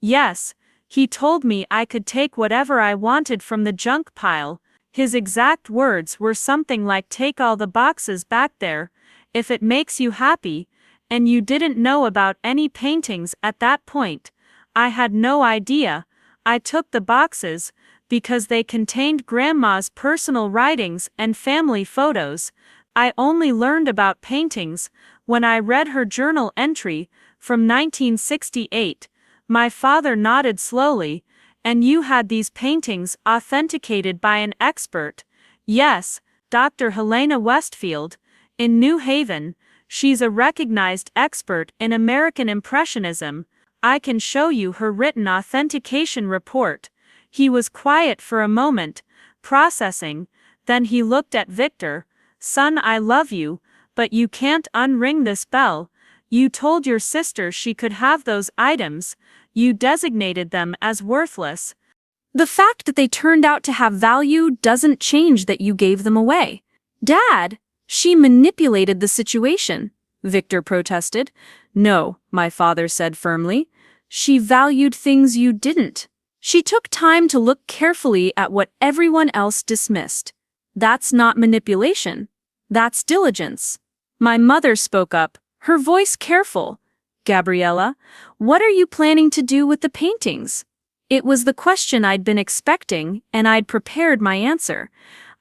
"Yes, he told me I could take whatever I wanted from the junk pile. His exact words were something like, 'Take all the boxes back there, if it makes you happy.' And you didn't know about any paintings at that point." "I had no idea. I took the boxes because they contained Grandma's personal writings and family photos. I only learned about paintings when I read her journal entry from 1968. My father nodded slowly. "And you had these paintings authenticated by an expert?" "Yes, Dr. Helena Westfield, in New Haven. She's a recognized expert in American Impressionism. I can show you her written authentication report." He was quiet for a moment, processing, then he looked at Victor. "Son, I love you, but you can't unring this bell. You told your sister she could have those items. You designated them as worthless. The fact that they turned out to have value doesn't change that you gave them away." "Dad, she manipulated the situation," Victor protested. "No," my father said firmly. "She valued things you didn't. She took time to look carefully at what everyone else dismissed. That's not manipulation. That's diligence." My mother spoke up, her voice careful. "Gabriella, what are you planning to do with the paintings?" It was the question I'd been expecting, and I'd prepared my answer.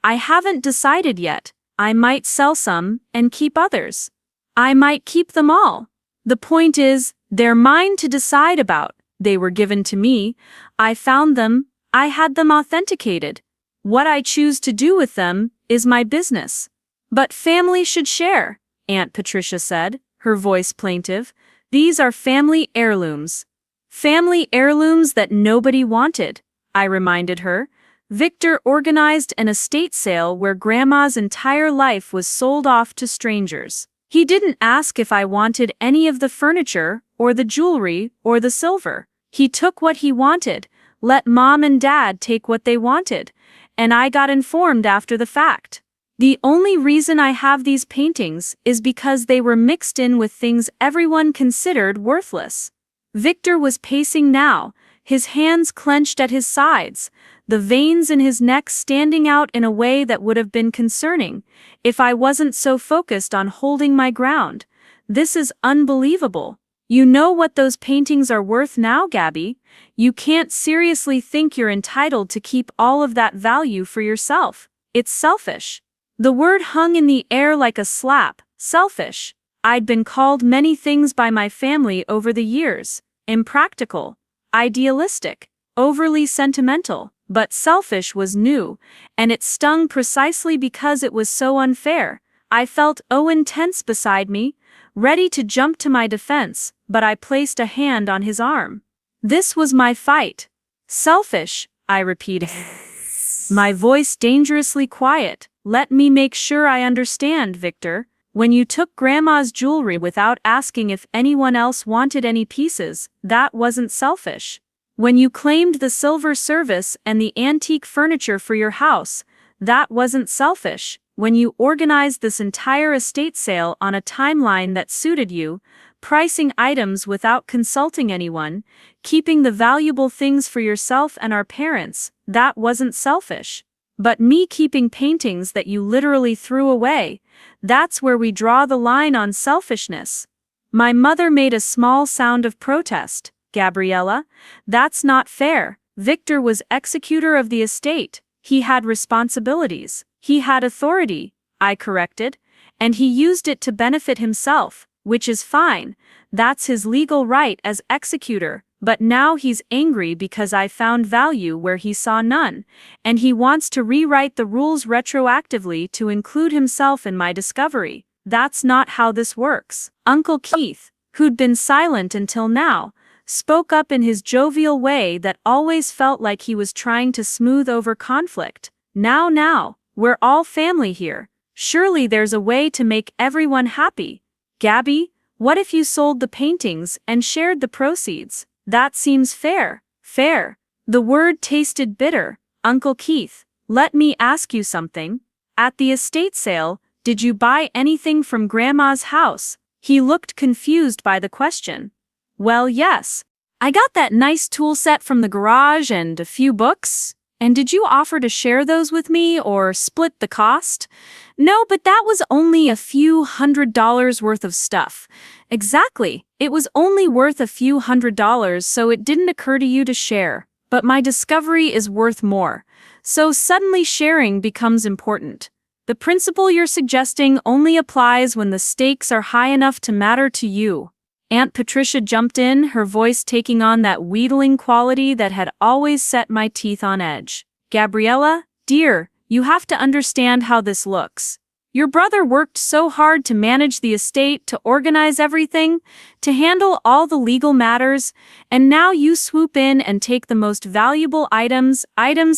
"I haven't decided yet. I might sell some and keep others. I might keep them all. The point is, they're mine to decide about. They were given to me. I found them. I had them authenticated. What I choose to do with them is my business." "But family should share," Aunt Patricia said, her voice plaintive. These are family heirlooms. Family heirlooms that nobody wanted, I reminded her. Victor organized an estate sale where Grandma's entire life was sold off to strangers. He didn't ask if I wanted any of the furniture, or the jewelry, or the silver. He took what he wanted, let Mom and Dad take what they wanted, and I got informed after the fact. The only reason I have these paintings is because they were mixed in with things everyone considered worthless. Victor was pacing now, his hands clenched at his sides, the veins in his neck standing out in a way that would have been concerning if I wasn't so focused on holding my ground. This is unbelievable. You know what those paintings are worth now, Gabby? You can't seriously think you're entitled to keep all of that value for yourself. It's selfish. The word hung in the air like a slap. Selfish. I'd been called many things by my family over the years. Impractical, idealistic, overly sentimental, but selfish was new, and it stung precisely because it was so unfair. I felt Owen tense beside me, ready to jump to my defense, but I placed a hand on his arm. This was my fight. Selfish, I repeated, my voice dangerously quiet. Let me make sure I understand, Victor. When you took Grandma's jewelry without asking if anyone else wanted any pieces, that wasn't selfish. When you claimed the silver service and the antique furniture for your house, that wasn't selfish. When you organized this entire estate sale on a timeline that suited you, pricing items without consulting anyone, keeping the valuable things for yourself and our parents, that wasn't selfish. But me keeping paintings that you literally threw away, that's where we draw the line on selfishness. My mother made a small sound of protest. Gabriella, that's not fair. Victor was executor of the estate. He had responsibilities. He had authority, I corrected, and he used it to benefit himself, which is fine. That's his legal right as executor. But now he's angry because I found value where he saw none, and he wants to rewrite the rules retroactively to include himself in my discovery. That's not how this works. Uncle Keith, who'd been silent until now, spoke up in his jovial way that always felt like he was trying to smooth over conflict. Now, we're all family here. Surely there's a way to make everyone happy. Gabby, what if you sold the paintings and shared the proceeds? That seems fair. Fair. The word tasted bitter. Uncle Keith, let me ask you something. At the estate sale, did you buy anything from Grandma's house? He looked confused by the question. Well, yes. I got that nice tool set from the garage and a few books. And did you offer to share those with me or split the cost? No, but that was only a few $100s worth of stuff. Exactly. It was only worth a few $100s, so it didn't occur to you to share. But my discovery is worth more. So suddenly sharing becomes important. The principle you're suggesting only applies when the stakes are high enough to matter to you. Aunt Patricia jumped in, her voice taking on that wheedling quality that had always set my teeth on edge. Gabriella, dear, you have to understand how this looks. Your brother worked so hard to manage the estate, to organize everything, to handle all the legal matters, and now you swoop in and take the most valuable items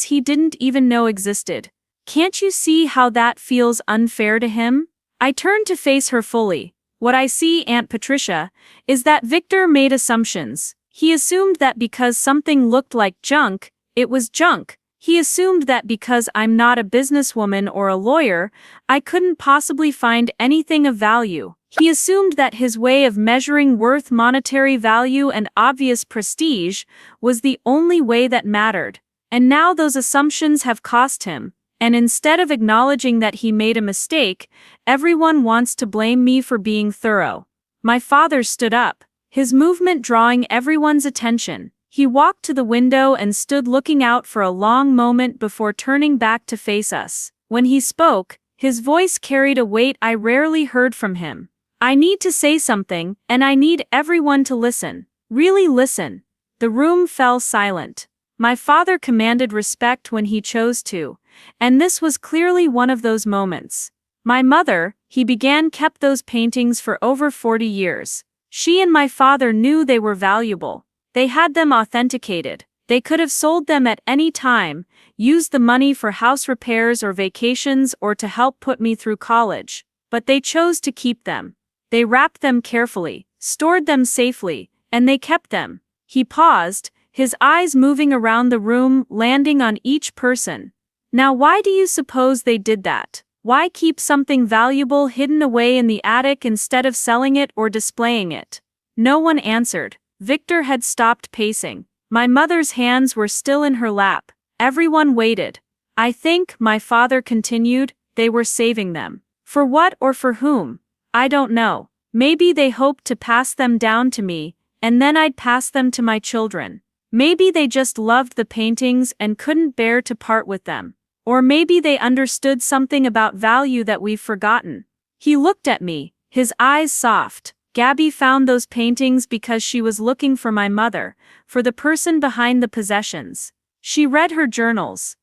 he didn't even know existed. Can't you see how that feels unfair to him? I turned to face her fully. What I see, Aunt Patricia, is that Victor made assumptions. He assumed that because something looked like junk, it was junk. He assumed that because I'm not a businesswoman or a lawyer, I couldn't possibly find anything of value. He assumed that his way of measuring worth, monetary value, and obvious prestige was the only way that mattered. And now those assumptions have cost him. And instead of acknowledging that he made a mistake, everyone wants to blame me for being thorough. My father stood up, his movement drawing everyone's attention. He walked to the window and stood looking out for a long moment before turning back to face us. When he spoke, his voice carried a weight I rarely heard from him. I need to say something, and I need everyone to listen. Really listen. The room fell silent. My father commanded respect when he chose to, and this was clearly one of those moments. My mother, he began, kept those paintings for over 40 years. She and my father knew they were valuable. They had them authenticated. They could have sold them at any time, used the money for house repairs or vacations or to help put me through college. But they chose to keep them. They wrapped them carefully, stored them safely, and they kept them. He paused, his eyes moving around the room, landing on each person. Now, why do you suppose they did that? Why keep something valuable hidden away in the attic instead of selling it or displaying it? No one answered. Victor had stopped pacing. My mother's hands were still in her lap. Everyone waited. I think, my father continued, they were saving them. For what or for whom? I don't know. Maybe they hoped to pass them down to me, and then I'd pass them to my children. Maybe they just loved the paintings and couldn't bear to part with them. Or maybe they understood something about value that we've forgotten. He looked at me, his eyes soft. Gabby found those paintings because she was looking for my mother, for the person behind the possessions. She read her journals.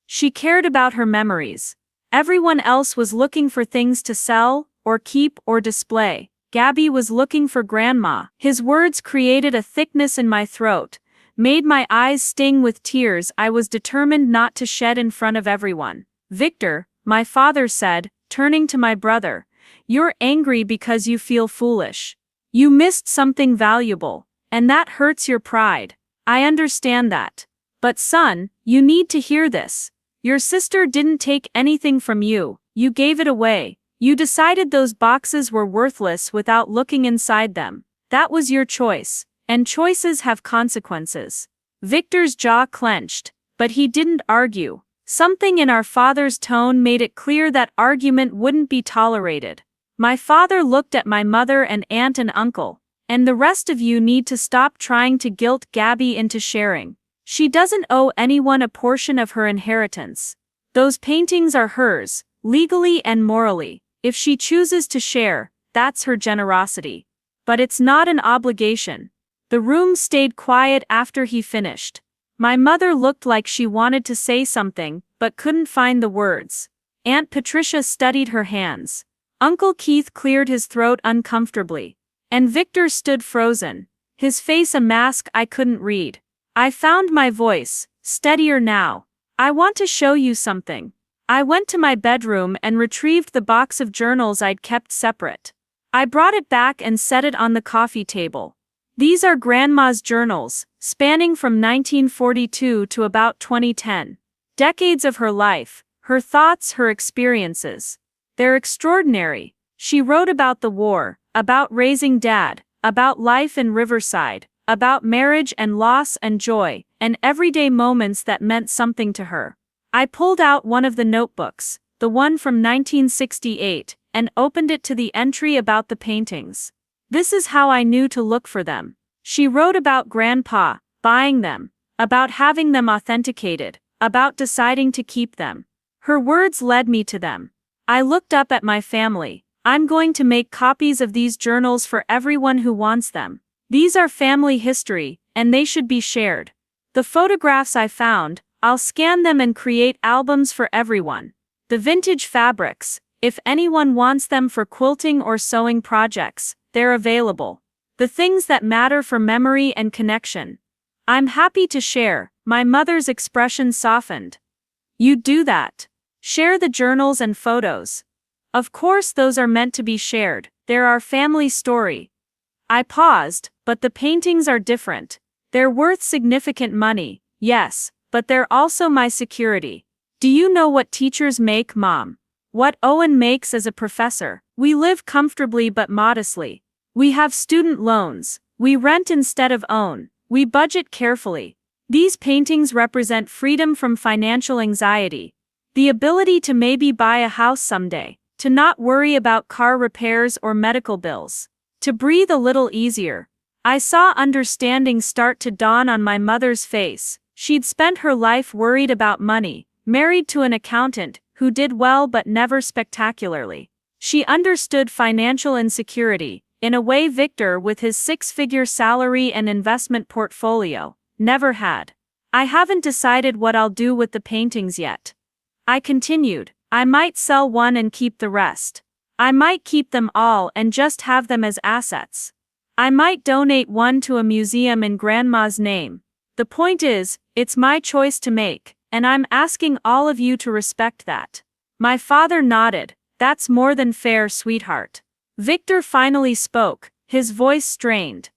She cared about her memories. Everyone else was looking for things to sell, or keep, or display. Gabby was looking for Grandma. His words created a thickness in my throat, made my eyes sting with tears I was determined not to shed in front of everyone. Victor, my father said, turning to my brother, you're angry because you feel foolish. You missed something valuable, and that hurts your pride. I understand that. But son, you need to hear this. Your sister didn't take anything from you, you gave it away. You decided those boxes were worthless without looking inside them. That was your choice, and choices have consequences. Victor's jaw clenched, but he didn't argue. Something in our father's tone made it clear that argument wouldn't be tolerated. My father looked at my mother and aunt and uncle. And the rest of you need to stop trying to guilt Gabby into sharing. She doesn't owe anyone a portion of her inheritance. Those paintings are hers, legally and morally. If she chooses to share, that's her generosity. But it's not an obligation. The room stayed quiet after he finished. My mother looked like she wanted to say something, but couldn't find the words. Aunt Patricia studied her hands. Uncle Keith cleared his throat uncomfortably. And Victor stood frozen, his face a mask I couldn't read. I found my voice, steadier now. I want to show you something. I went to my bedroom and retrieved the box of journals I'd kept separate. I brought it back and set it on the coffee table. These are Grandma's journals, spanning from 1942 to about 2010. Decades of her life, her thoughts, her experiences. They're extraordinary. She wrote about the war, about raising Dad, about life in Riverside, about marriage and loss and joy, and everyday moments that meant something to her. I pulled out one of the notebooks, the one from 1968, and opened it to the entry about the paintings. This is how I knew to look for them. She wrote about Grandpa, buying them, about having them authenticated, about deciding to keep them. Her words led me to them. I looked up at my family. I'm going to make copies of these journals for everyone who wants them. These are family history, and they should be shared. The photographs I found, I'll scan them and create albums for everyone. The vintage fabrics, if anyone wants them for quilting or sewing projects, they're available. The things that matter for memory and connection. I'm happy to share. My mother's expression softened. You do that. Share the journals and photos. Of course those are meant to be shared, they're our family story. I paused, but the paintings are different. They're worth significant money, yes, but they're also my security. Do you know what teachers make, Mom? What Owen makes as a professor? We live comfortably but modestly. We have student loans. We rent instead of own. We budget carefully. These paintings represent freedom from financial anxiety. The ability to maybe buy a house someday. To not worry about car repairs or medical bills. To breathe a little easier. I saw understanding start to dawn on my mother's face. She'd spent her life worried about money, married to an accountant who did well but never spectacularly. She understood financial insecurity, in a way Victor, with his six-figure salary and investment portfolio, never had. I haven't decided what I'll do with the paintings yet. I continued. I might sell one and keep the rest. I might keep them all and just have them as assets. I might donate one to a museum in Grandma's name. The point is, it's my choice to make, and I'm asking all of you to respect that." My father nodded. "That's more than fair, sweetheart." Victor finally spoke, his voice strained.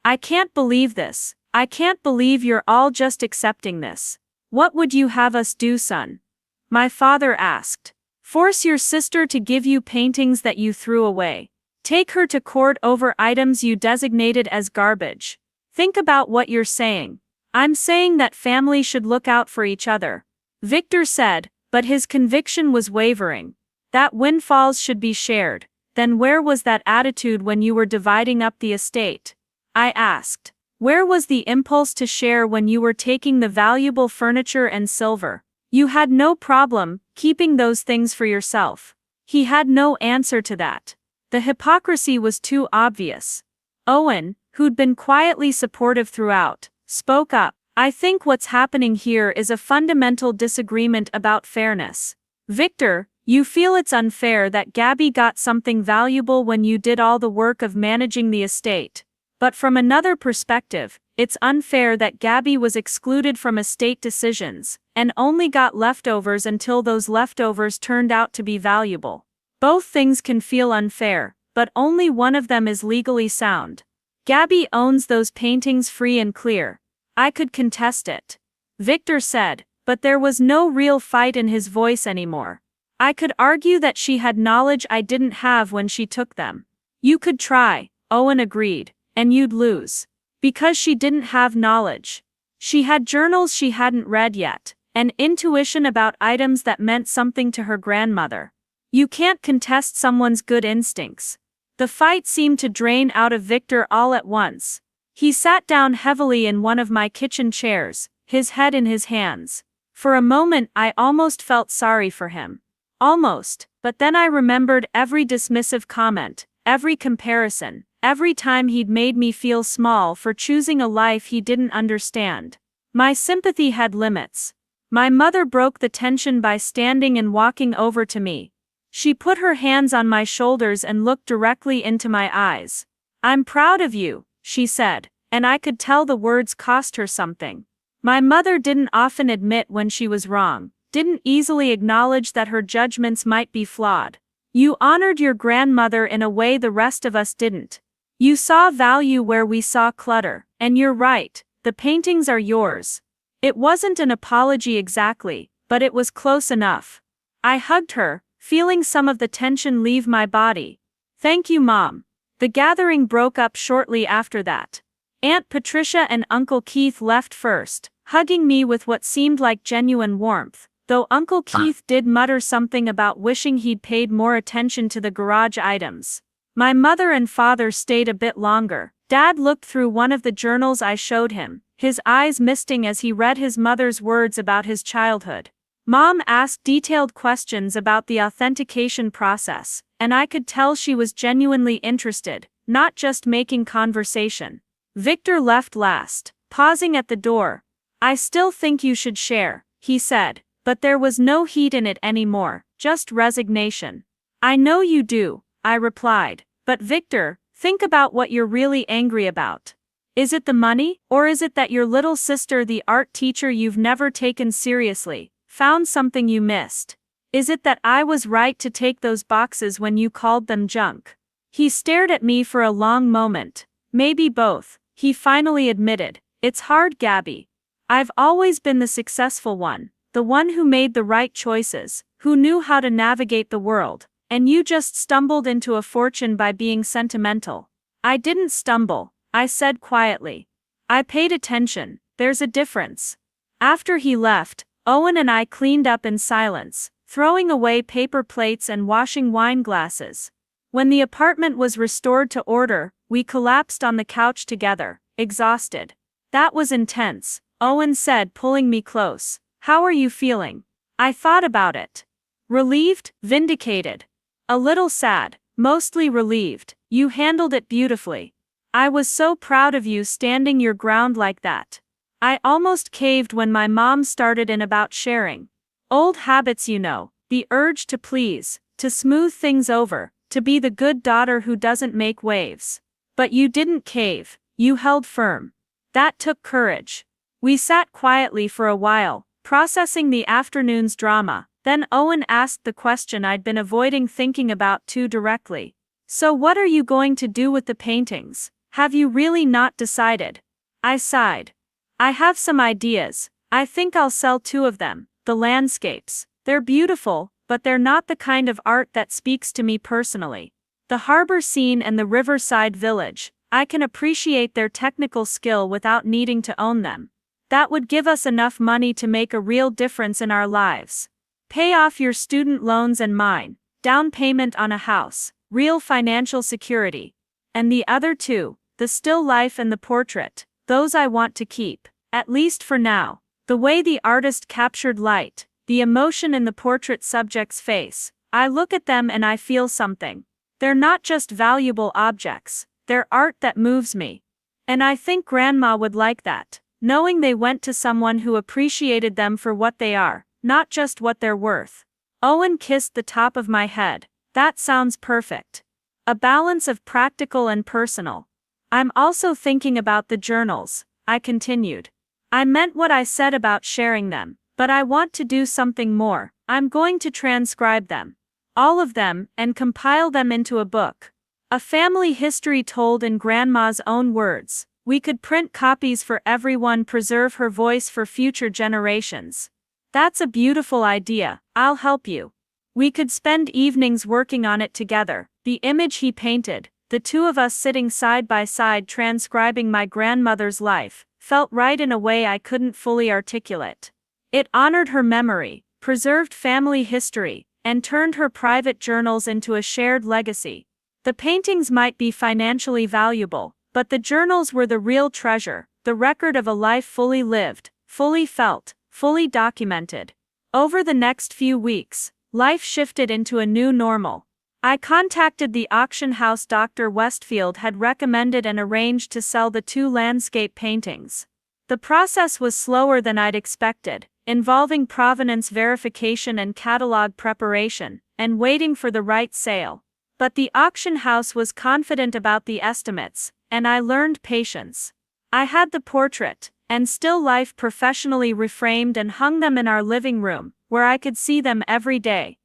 "I can't believe this. I can't believe you're all just accepting this. What would you have us do, son?" My father asked. "Force your sister to give you paintings that you threw away. Take her to court over items you designated as garbage. Think about what you're saying." "I'm saying that family should look out for each other," Victor said, but his conviction was wavering. "That windfalls should be shared. Then where was that attitude when you were dividing up the estate?" I asked. "Where was the impulse to share when you were taking the valuable furniture and silver? You had no problem keeping those things for yourself." He had no answer to that. The hypocrisy was too obvious. Owen, who'd been quietly supportive throughout, spoke up. "I think what's happening here is a fundamental disagreement about fairness. Victor, you feel it's unfair that Gabby got something valuable when you did all the work of managing the estate. But from another perspective, it's unfair that Gabby was excluded from estate decisions, and only got leftovers until those leftovers turned out to be valuable. Both things can feel unfair, but only one of them is legally sound. Gabby owns those paintings free and clear. I could contest it," Victor said, but there was no real fight in his voice anymore. "I could argue that she had knowledge I didn't have when she took them." "You could try," Owen agreed, "and you'd lose. Because she didn't have knowledge. She had journals she hadn't read yet, and intuition about items that meant something to her grandmother. You can't contest someone's good instincts." The fight seemed to drain out of Victor all at once. He sat down heavily in one of my kitchen chairs, his head in his hands. For a moment I almost felt sorry for him. Almost, but then I remembered every dismissive comment, every comparison, every time he'd made me feel small for choosing a life he didn't understand. My sympathy had limits. My mother broke the tension by standing and walking over to me. She put her hands on my shoulders and looked directly into my eyes. "I'm proud of you," she said, and I could tell the words cost her something. My mother didn't often admit when she was wrong, didn't easily acknowledge that her judgments might be flawed. "You honored your grandmother in a way the rest of us didn't. You saw value where we saw clutter, and you're right, the paintings are yours." It wasn't an apology exactly, but it was close enough. I hugged her, feeling some of the tension leave my body. "Thank you, Mom." The gathering broke up shortly after that. Aunt Patricia and Uncle Keith left first, hugging me with what seemed like genuine warmth, though Uncle Keith did mutter something about wishing he'd paid more attention to the garage items. My mother and father stayed a bit longer. Dad looked through one of the journals I showed him, his eyes misting as he read his mother's words about his childhood. Mom asked detailed questions about the authentication process, and I could tell she was genuinely interested, not just making conversation. Victor left last, pausing at the door. "I still think you should share," he said, but there was no heat in it anymore, just resignation. "I know you do," I replied, "but Victor, think about what you're really angry about. Is it the money, or is it that your little sister, the art teacher you've never taken seriously, found something you missed? Is it that I was right to take those boxes when you called them junk?" He stared at me for a long moment. "Maybe both," he finally admitted. "It's hard, Gabby. I've always been the successful one, the one who made the right choices, who knew how to navigate the world, and you just stumbled into a fortune by being sentimental." "I didn't stumble," I said quietly. "I paid attention. There's a difference." After he left, Owen and I cleaned up in silence, throwing away paper plates and washing wine glasses. When the apartment was restored to order, we collapsed on the couch together, exhausted. "That was intense," Owen said, pulling me close. "How are you feeling?" I thought about it. Relieved, vindicated. A little sad, mostly relieved. "You handled it beautifully. I was so proud of you standing your ground like that." I almost caved when my mom started in about sharing. Old habits, you know, the urge to please, to smooth things over, to be the good daughter who doesn't make waves. But you didn't cave, you held firm. That took courage. We sat quietly for a while, processing the afternoon's drama. Then Owen asked the question I'd been avoiding thinking about too directly. So what are you going to do with the paintings? Have you really not decided? I sighed. I have some ideas. I think I'll sell 2 of them, the landscapes. They're beautiful, but they're not the kind of art that speaks to me personally. The harbor scene and the riverside village, I can appreciate their technical skill without needing to own them. That would give us enough money to make a real difference in our lives. Pay off your student loans and mine, down payment on a house, real financial security. And the other 2, the still life and the portrait, those I want to keep, at least for now. The way the artist captured light, the emotion in the portrait subject's face, I look at them and I feel something. They're not just valuable objects, they're art that moves me. And I think Grandma would like that, knowing they went to someone who appreciated them for what they are, not just what they're worth. Owen kissed the top of my head. That sounds perfect. A balance of practical and personal. I'm also thinking about the journals, I continued. I meant what I said about sharing them, but I want to do something more. I'm going to transcribe them. All of them, and compile them into a book. A family history told in Grandma's own words. We could print copies for everyone, preserve her voice for future generations. That's a beautiful idea, I'll help you. We could spend evenings working on it together. The image he painted, the 2 of us sitting side by side transcribing my grandmother's life, felt right in a way I couldn't fully articulate. It honored her memory, preserved family history, and turned her private journals into a shared legacy. The paintings might be financially valuable, but the journals were the real treasure, the record of a life fully lived, fully felt, fully documented. Over the next few weeks, life shifted into a new normal. I contacted the auction house Dr. Westfield had recommended and arranged to sell the 2 landscape paintings. The process was slower than I'd expected, involving provenance verification and catalog preparation, and waiting for the right sale. But the auction house was confident about the estimates, and I learned patience. I had the portrait and still life professionally reframed and hung them in our living room, where I could see them every day.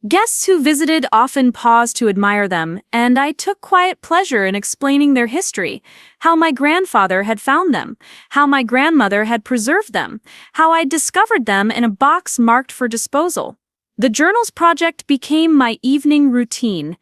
Guests who visited often paused to admire them, and I took quiet pleasure in explaining their history, how my grandfather had found them, how my grandmother had preserved them, how I'd discovered them in a box marked for disposal. The journals project became my evening routine.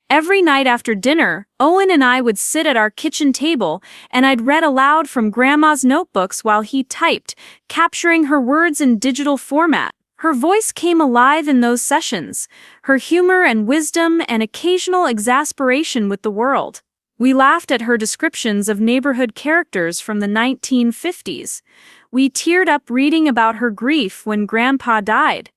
Every night after dinner, Owen and I would sit at our kitchen table, and I'd read aloud from Grandma's notebooks while he typed, capturing her words in digital format. Her voice came alive in those sessions, her humor and wisdom and occasional exasperation with the world. We laughed at her descriptions of neighborhood characters from the 1950s. We teared up reading about her grief when Grandpa died.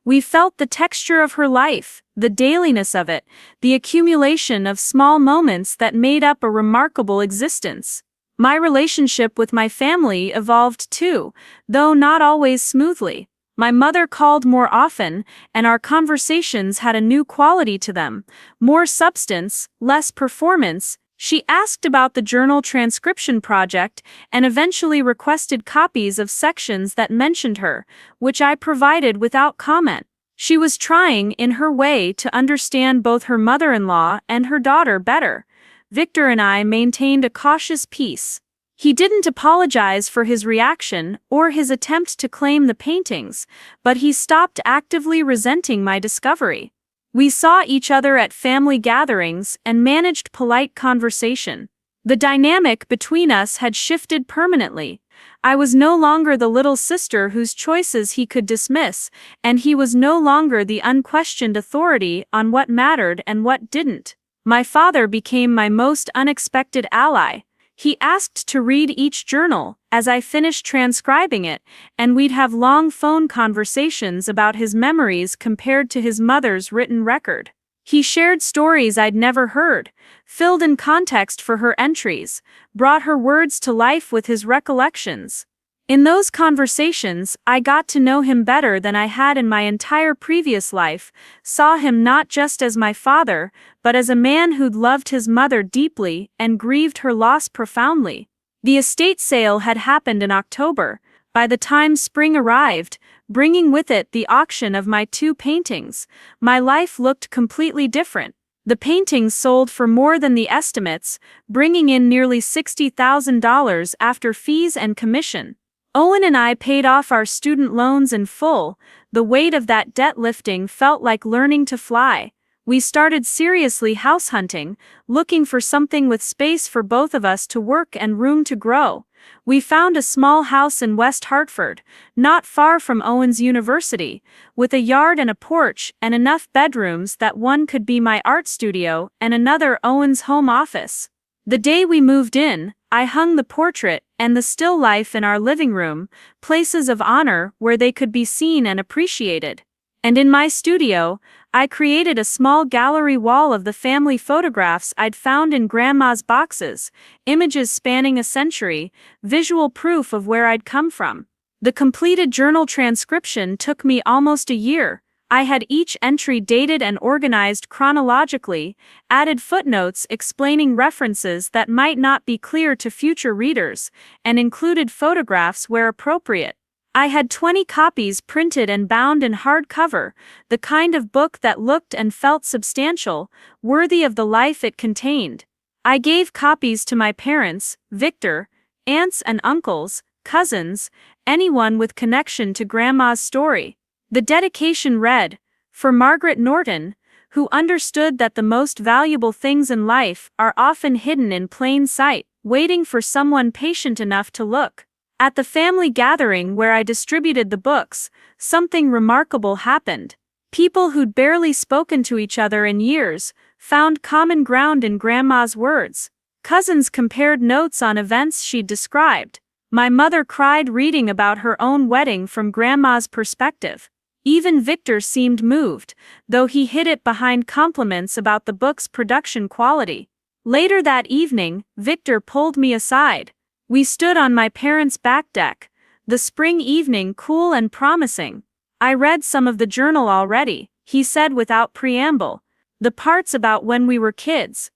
We felt the texture of her life, the dailiness of it, the accumulation of small moments that made up a remarkable existence. My relationship with my family evolved too, though not always smoothly. My mother called more often, and our conversations had a new quality to them, more substance, less performance. She asked about the journal transcription project and eventually requested copies of sections that mentioned her, which I provided without comment. She was trying, in her way, to understand both her mother-in-law and her daughter better. Victor and I maintained a cautious peace. He didn't apologize for his reaction or his attempt to claim the paintings, but he stopped actively resenting my discovery. We saw each other at family gatherings and managed polite conversation. The dynamic between us had shifted permanently. I was no longer the little sister whose choices he could dismiss, and he was no longer the unquestioned authority on what mattered and what didn't. My father became my most unexpected ally. He asked to read each journal as I finished transcribing it, and we'd have long phone conversations about his memories compared to his mother's written record. He shared stories I'd never heard, filled in context for her entries, brought her words to life with his recollections. In those conversations, I got to know him better than I had in my entire previous life, saw him not just as my father, but as a man who'd loved his mother deeply and grieved her loss profoundly. The estate sale had happened in October. By the time spring arrived, bringing with it the auction of my 2 paintings, my life looked completely different. The paintings sold for more than the estimates, bringing in nearly $60,000 after fees and commission. Owen and I paid off our student loans in full. The weight of that debt lifting felt like learning to fly. We started seriously house hunting, looking for something with space for both of us to work and room to grow. We found a small house in West Hartford, not far from Owen's university, with a yard and a porch and enough bedrooms that one could be my art studio and another Owen's home office. The day we moved in, I hung the portrait and the still life in our living room, places of honor where they could be seen and appreciated. And in my studio, I created a small gallery wall of the family photographs I'd found in Grandma's boxes, images spanning a century, visual proof of where I'd come from. The completed journal transcription took me almost a year. I had each entry dated and organized chronologically, added footnotes explaining references that might not be clear to future readers, and included photographs where appropriate. I had 20 copies printed and bound in hardcover, the kind of book that looked and felt substantial, worthy of the life it contained. I gave copies to my parents, Victor, aunts and uncles, cousins, anyone with connection to Grandma's story. The dedication read, "For Margaret Norton, who understood that the most valuable things in life are often hidden in plain sight, waiting for someone patient enough to look." At the family gathering where I distributed the books, something remarkable happened. People who'd barely spoken to each other in years found common ground in Grandma's words. Cousins compared notes on events she'd described. My mother cried reading about her own wedding from Grandma's perspective. Even Victor seemed moved, though he hid it behind compliments about the book's production quality. Later that evening, Victor pulled me aside. We stood on my parents' back deck, the spring evening cool and promising. "I read some of the journal already," he said without preamble. "The parts about when we were kids."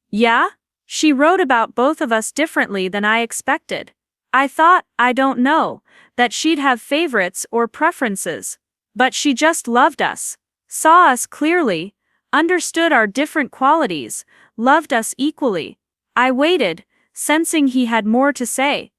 "Yeah?" She wrote about both of us differently than I expected. I thought, I don't know, that she'd have favorites or preferences. But she just loved us, saw us clearly, understood our different qualities, loved us equally. I waited, sensing he had more to say.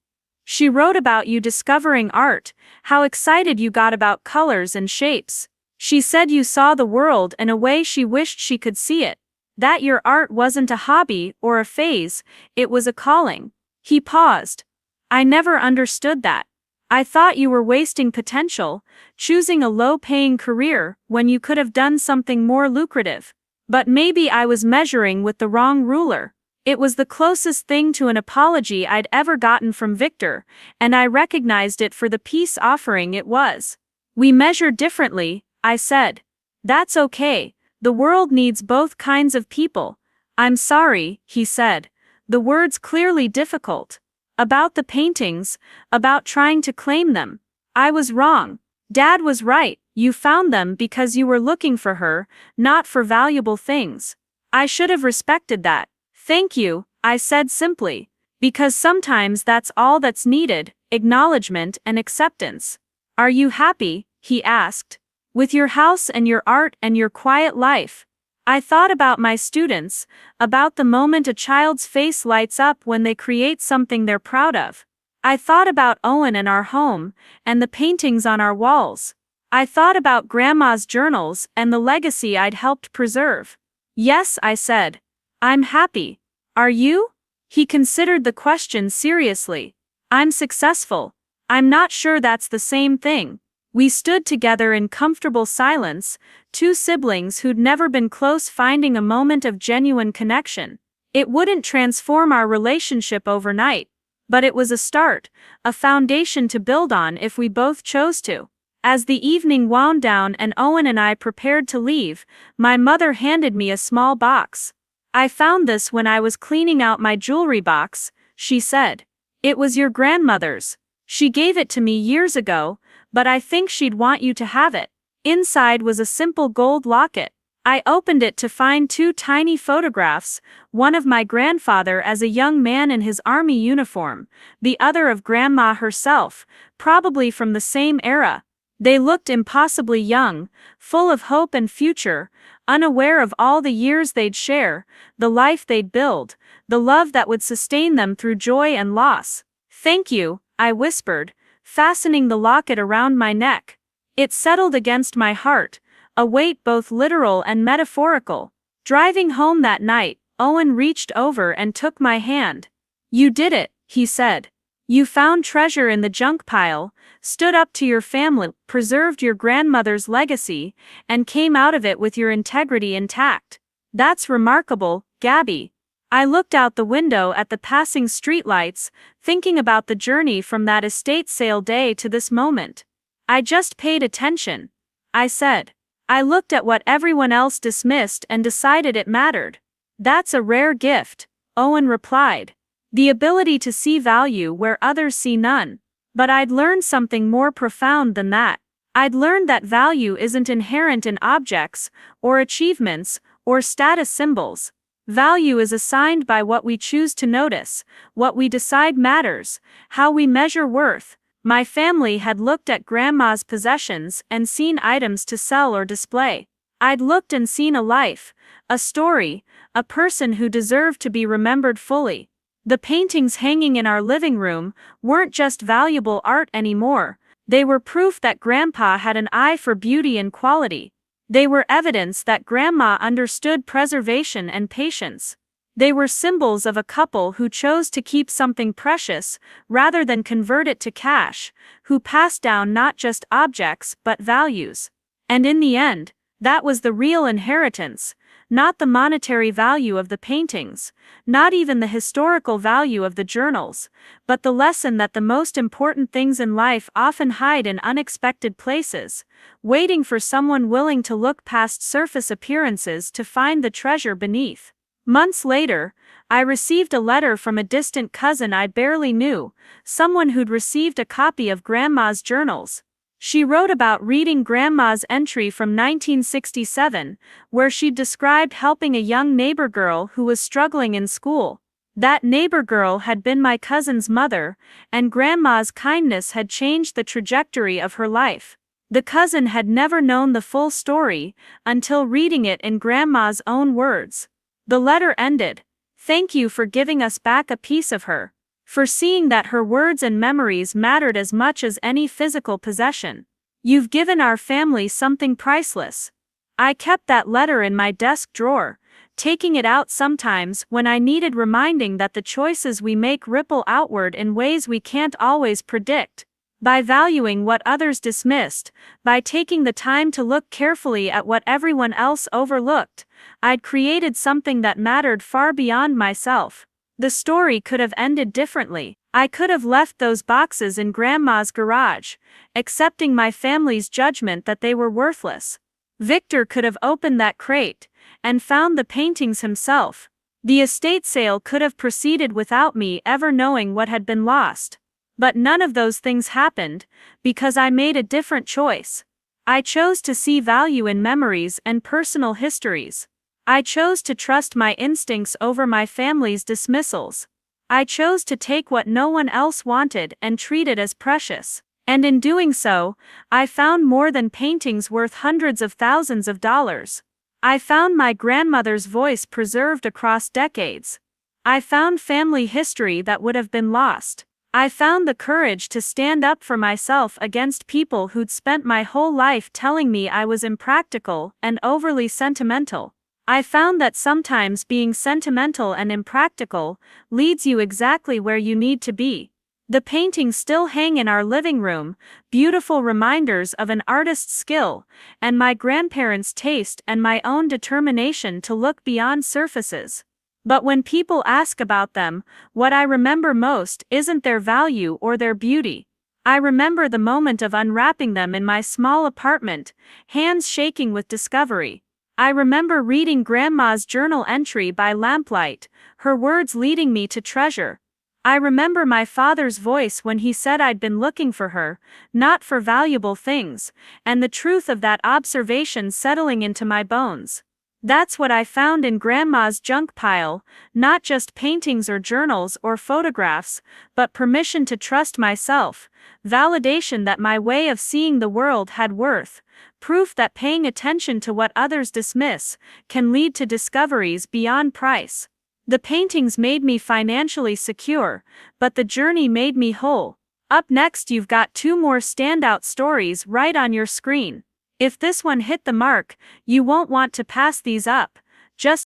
"She wrote about you discovering art, how excited you got about colors and shapes. She said you saw the world in a way she wished she could see it. That your art wasn't a hobby or a phase, it was a calling." He paused. "I never understood that. I thought you were wasting potential, choosing a low-paying career when you could have done something more lucrative. But maybe I was measuring with the wrong ruler." It was the closest thing to an apology I'd ever gotten from Victor, and I recognized it for the peace offering it was. "We measure differently," I said. "That's okay. The world needs both kinds of people." "I'm sorry," he said, the words clearly difficult. "About the paintings, about trying to claim them. I was wrong. Dad was right, you found them because you were looking for her, not for valuable things. I should have respected that." "Thank you," I said simply, "because sometimes that's all that's needed, acknowledgement and acceptance." "Are you happy?" he asked. "With your house and your art and your quiet life?" I thought about my students, about the moment a child's face lights up when they create something they're proud of. I thought about Owen and our home, and the paintings on our walls. I thought about Grandma's journals and the legacy I'd helped preserve. "Yes," I said. "I'm happy. Are you?" He considered the question seriously. "I'm successful. I'm not sure that's the same thing." We stood together in comfortable silence, two siblings who'd never been close finding a moment of genuine connection. It wouldn't transform our relationship overnight, but it was a start, a foundation to build on if we both chose to. As the evening wound down and Owen and I prepared to leave, my mother handed me a small box. "I found this when I was cleaning out my jewelry box," she said. "It was your grandmother's. She gave it to me years ago, but I think she'd want you to have it. Inside was a simple gold locket. I opened it to find two tiny photographs, one of my grandfather as a young man in his army uniform, the other of Grandma herself, probably from the same era. They looked impossibly young, full of hope and future, unaware of all the years they'd share, the life they'd build, the love that would sustain them through joy and loss. "Thank you," I whispered, fastening the locket around my neck. It settled against my heart, a weight both literal and metaphorical. Driving home that night, Owen reached over and took my hand. "You did it," he said. "You found treasure in the junk pile, stood up to your family, preserved your grandmother's legacy, and came out of it with your integrity intact. That's remarkable, Gabby." I looked out the window at the passing streetlights, thinking about the journey from that estate sale day to this moment. "I just paid attention," I said. "I looked at what everyone else dismissed and decided it mattered." "That's a rare gift," Owen replied. "The ability to see value where others see none." But I'd learned something more profound than that. I'd learned that value isn't inherent in objects, or achievements, or status symbols. Value is assigned by what we choose to notice, what we decide matters, how we measure worth. My family had looked at Grandma's possessions and seen items to sell or display. I'd looked and seen a life, a story, a person who deserved to be remembered fully. The paintings hanging in our living room weren't just valuable art anymore, they were proof that Grandpa had an eye for beauty and quality. They were evidence that Grandma understood preservation and patience. They were symbols of a couple who chose to keep something precious, rather than convert it to cash, who passed down not just objects but values. And in the end, that was the real inheritance, not the monetary value of the paintings, not even the historical value of the journals, but the lesson that the most important things in life often hide in unexpected places, waiting for someone willing to look past surface appearances to find the treasure beneath. Months later, I received a letter from a distant cousin I barely knew, someone who'd received a copy of Grandma's journals. She wrote about reading Grandma's entry from 1967, where she described helping a young neighbor girl who was struggling in school. That neighbor girl had been my cousin's mother, and Grandma's kindness had changed the trajectory of her life. The cousin had never known the full story until reading it in Grandma's own words. The letter ended, "Thank you for giving us back a piece of her, for seeing that her words and memories mattered as much as any physical possession. You've given our family something priceless." I kept that letter in my desk drawer, taking it out sometimes when I needed reminding that the choices we make ripple outward in ways we can't always predict. By valuing what others dismissed, by taking the time to look carefully at what everyone else overlooked, I'd created something that mattered far beyond myself. The story could have ended differently. I could have left those boxes in Grandma's garage, accepting my family's judgment that they were worthless. Victor could have opened that crate and found the paintings himself. The estate sale could have proceeded without me ever knowing what had been lost. But none of those things happened, because I made a different choice. I chose to see value in memories and personal histories. I chose to trust my instincts over my family's dismissals. I chose to take what no one else wanted and treat it as precious. And in doing so, I found more than paintings worth hundreds of thousands of dollars. I found my grandmother's voice preserved across decades. I found family history that would have been lost. I found the courage to stand up for myself against people who'd spent my whole life telling me I was impractical and overly sentimental. I found that sometimes being sentimental and impractical leads you exactly where you need to be. The paintings still hang in our living room, beautiful reminders of an artist's skill, and my grandparents' taste and my own determination to look beyond surfaces. But when people ask about them, what I remember most isn't their value or their beauty. I remember the moment of unwrapping them in my small apartment, hands shaking with discovery. I remember reading Grandma's journal entry by lamplight, her words leading me to treasure. I remember my father's voice when he said I'd been looking for her, not for valuable things, and the truth of that observation settling into my bones. That's what I found in Grandma's junk pile, not just paintings or journals or photographs, but permission to trust myself, validation that my way of seeing the world had worth, proof that paying attention to what others dismiss can lead to discoveries beyond price. The paintings made me financially secure, but the journey made me whole. Up next, you've got two more standout stories right on your screen. If this one hit the mark, you won't want to pass these up. Just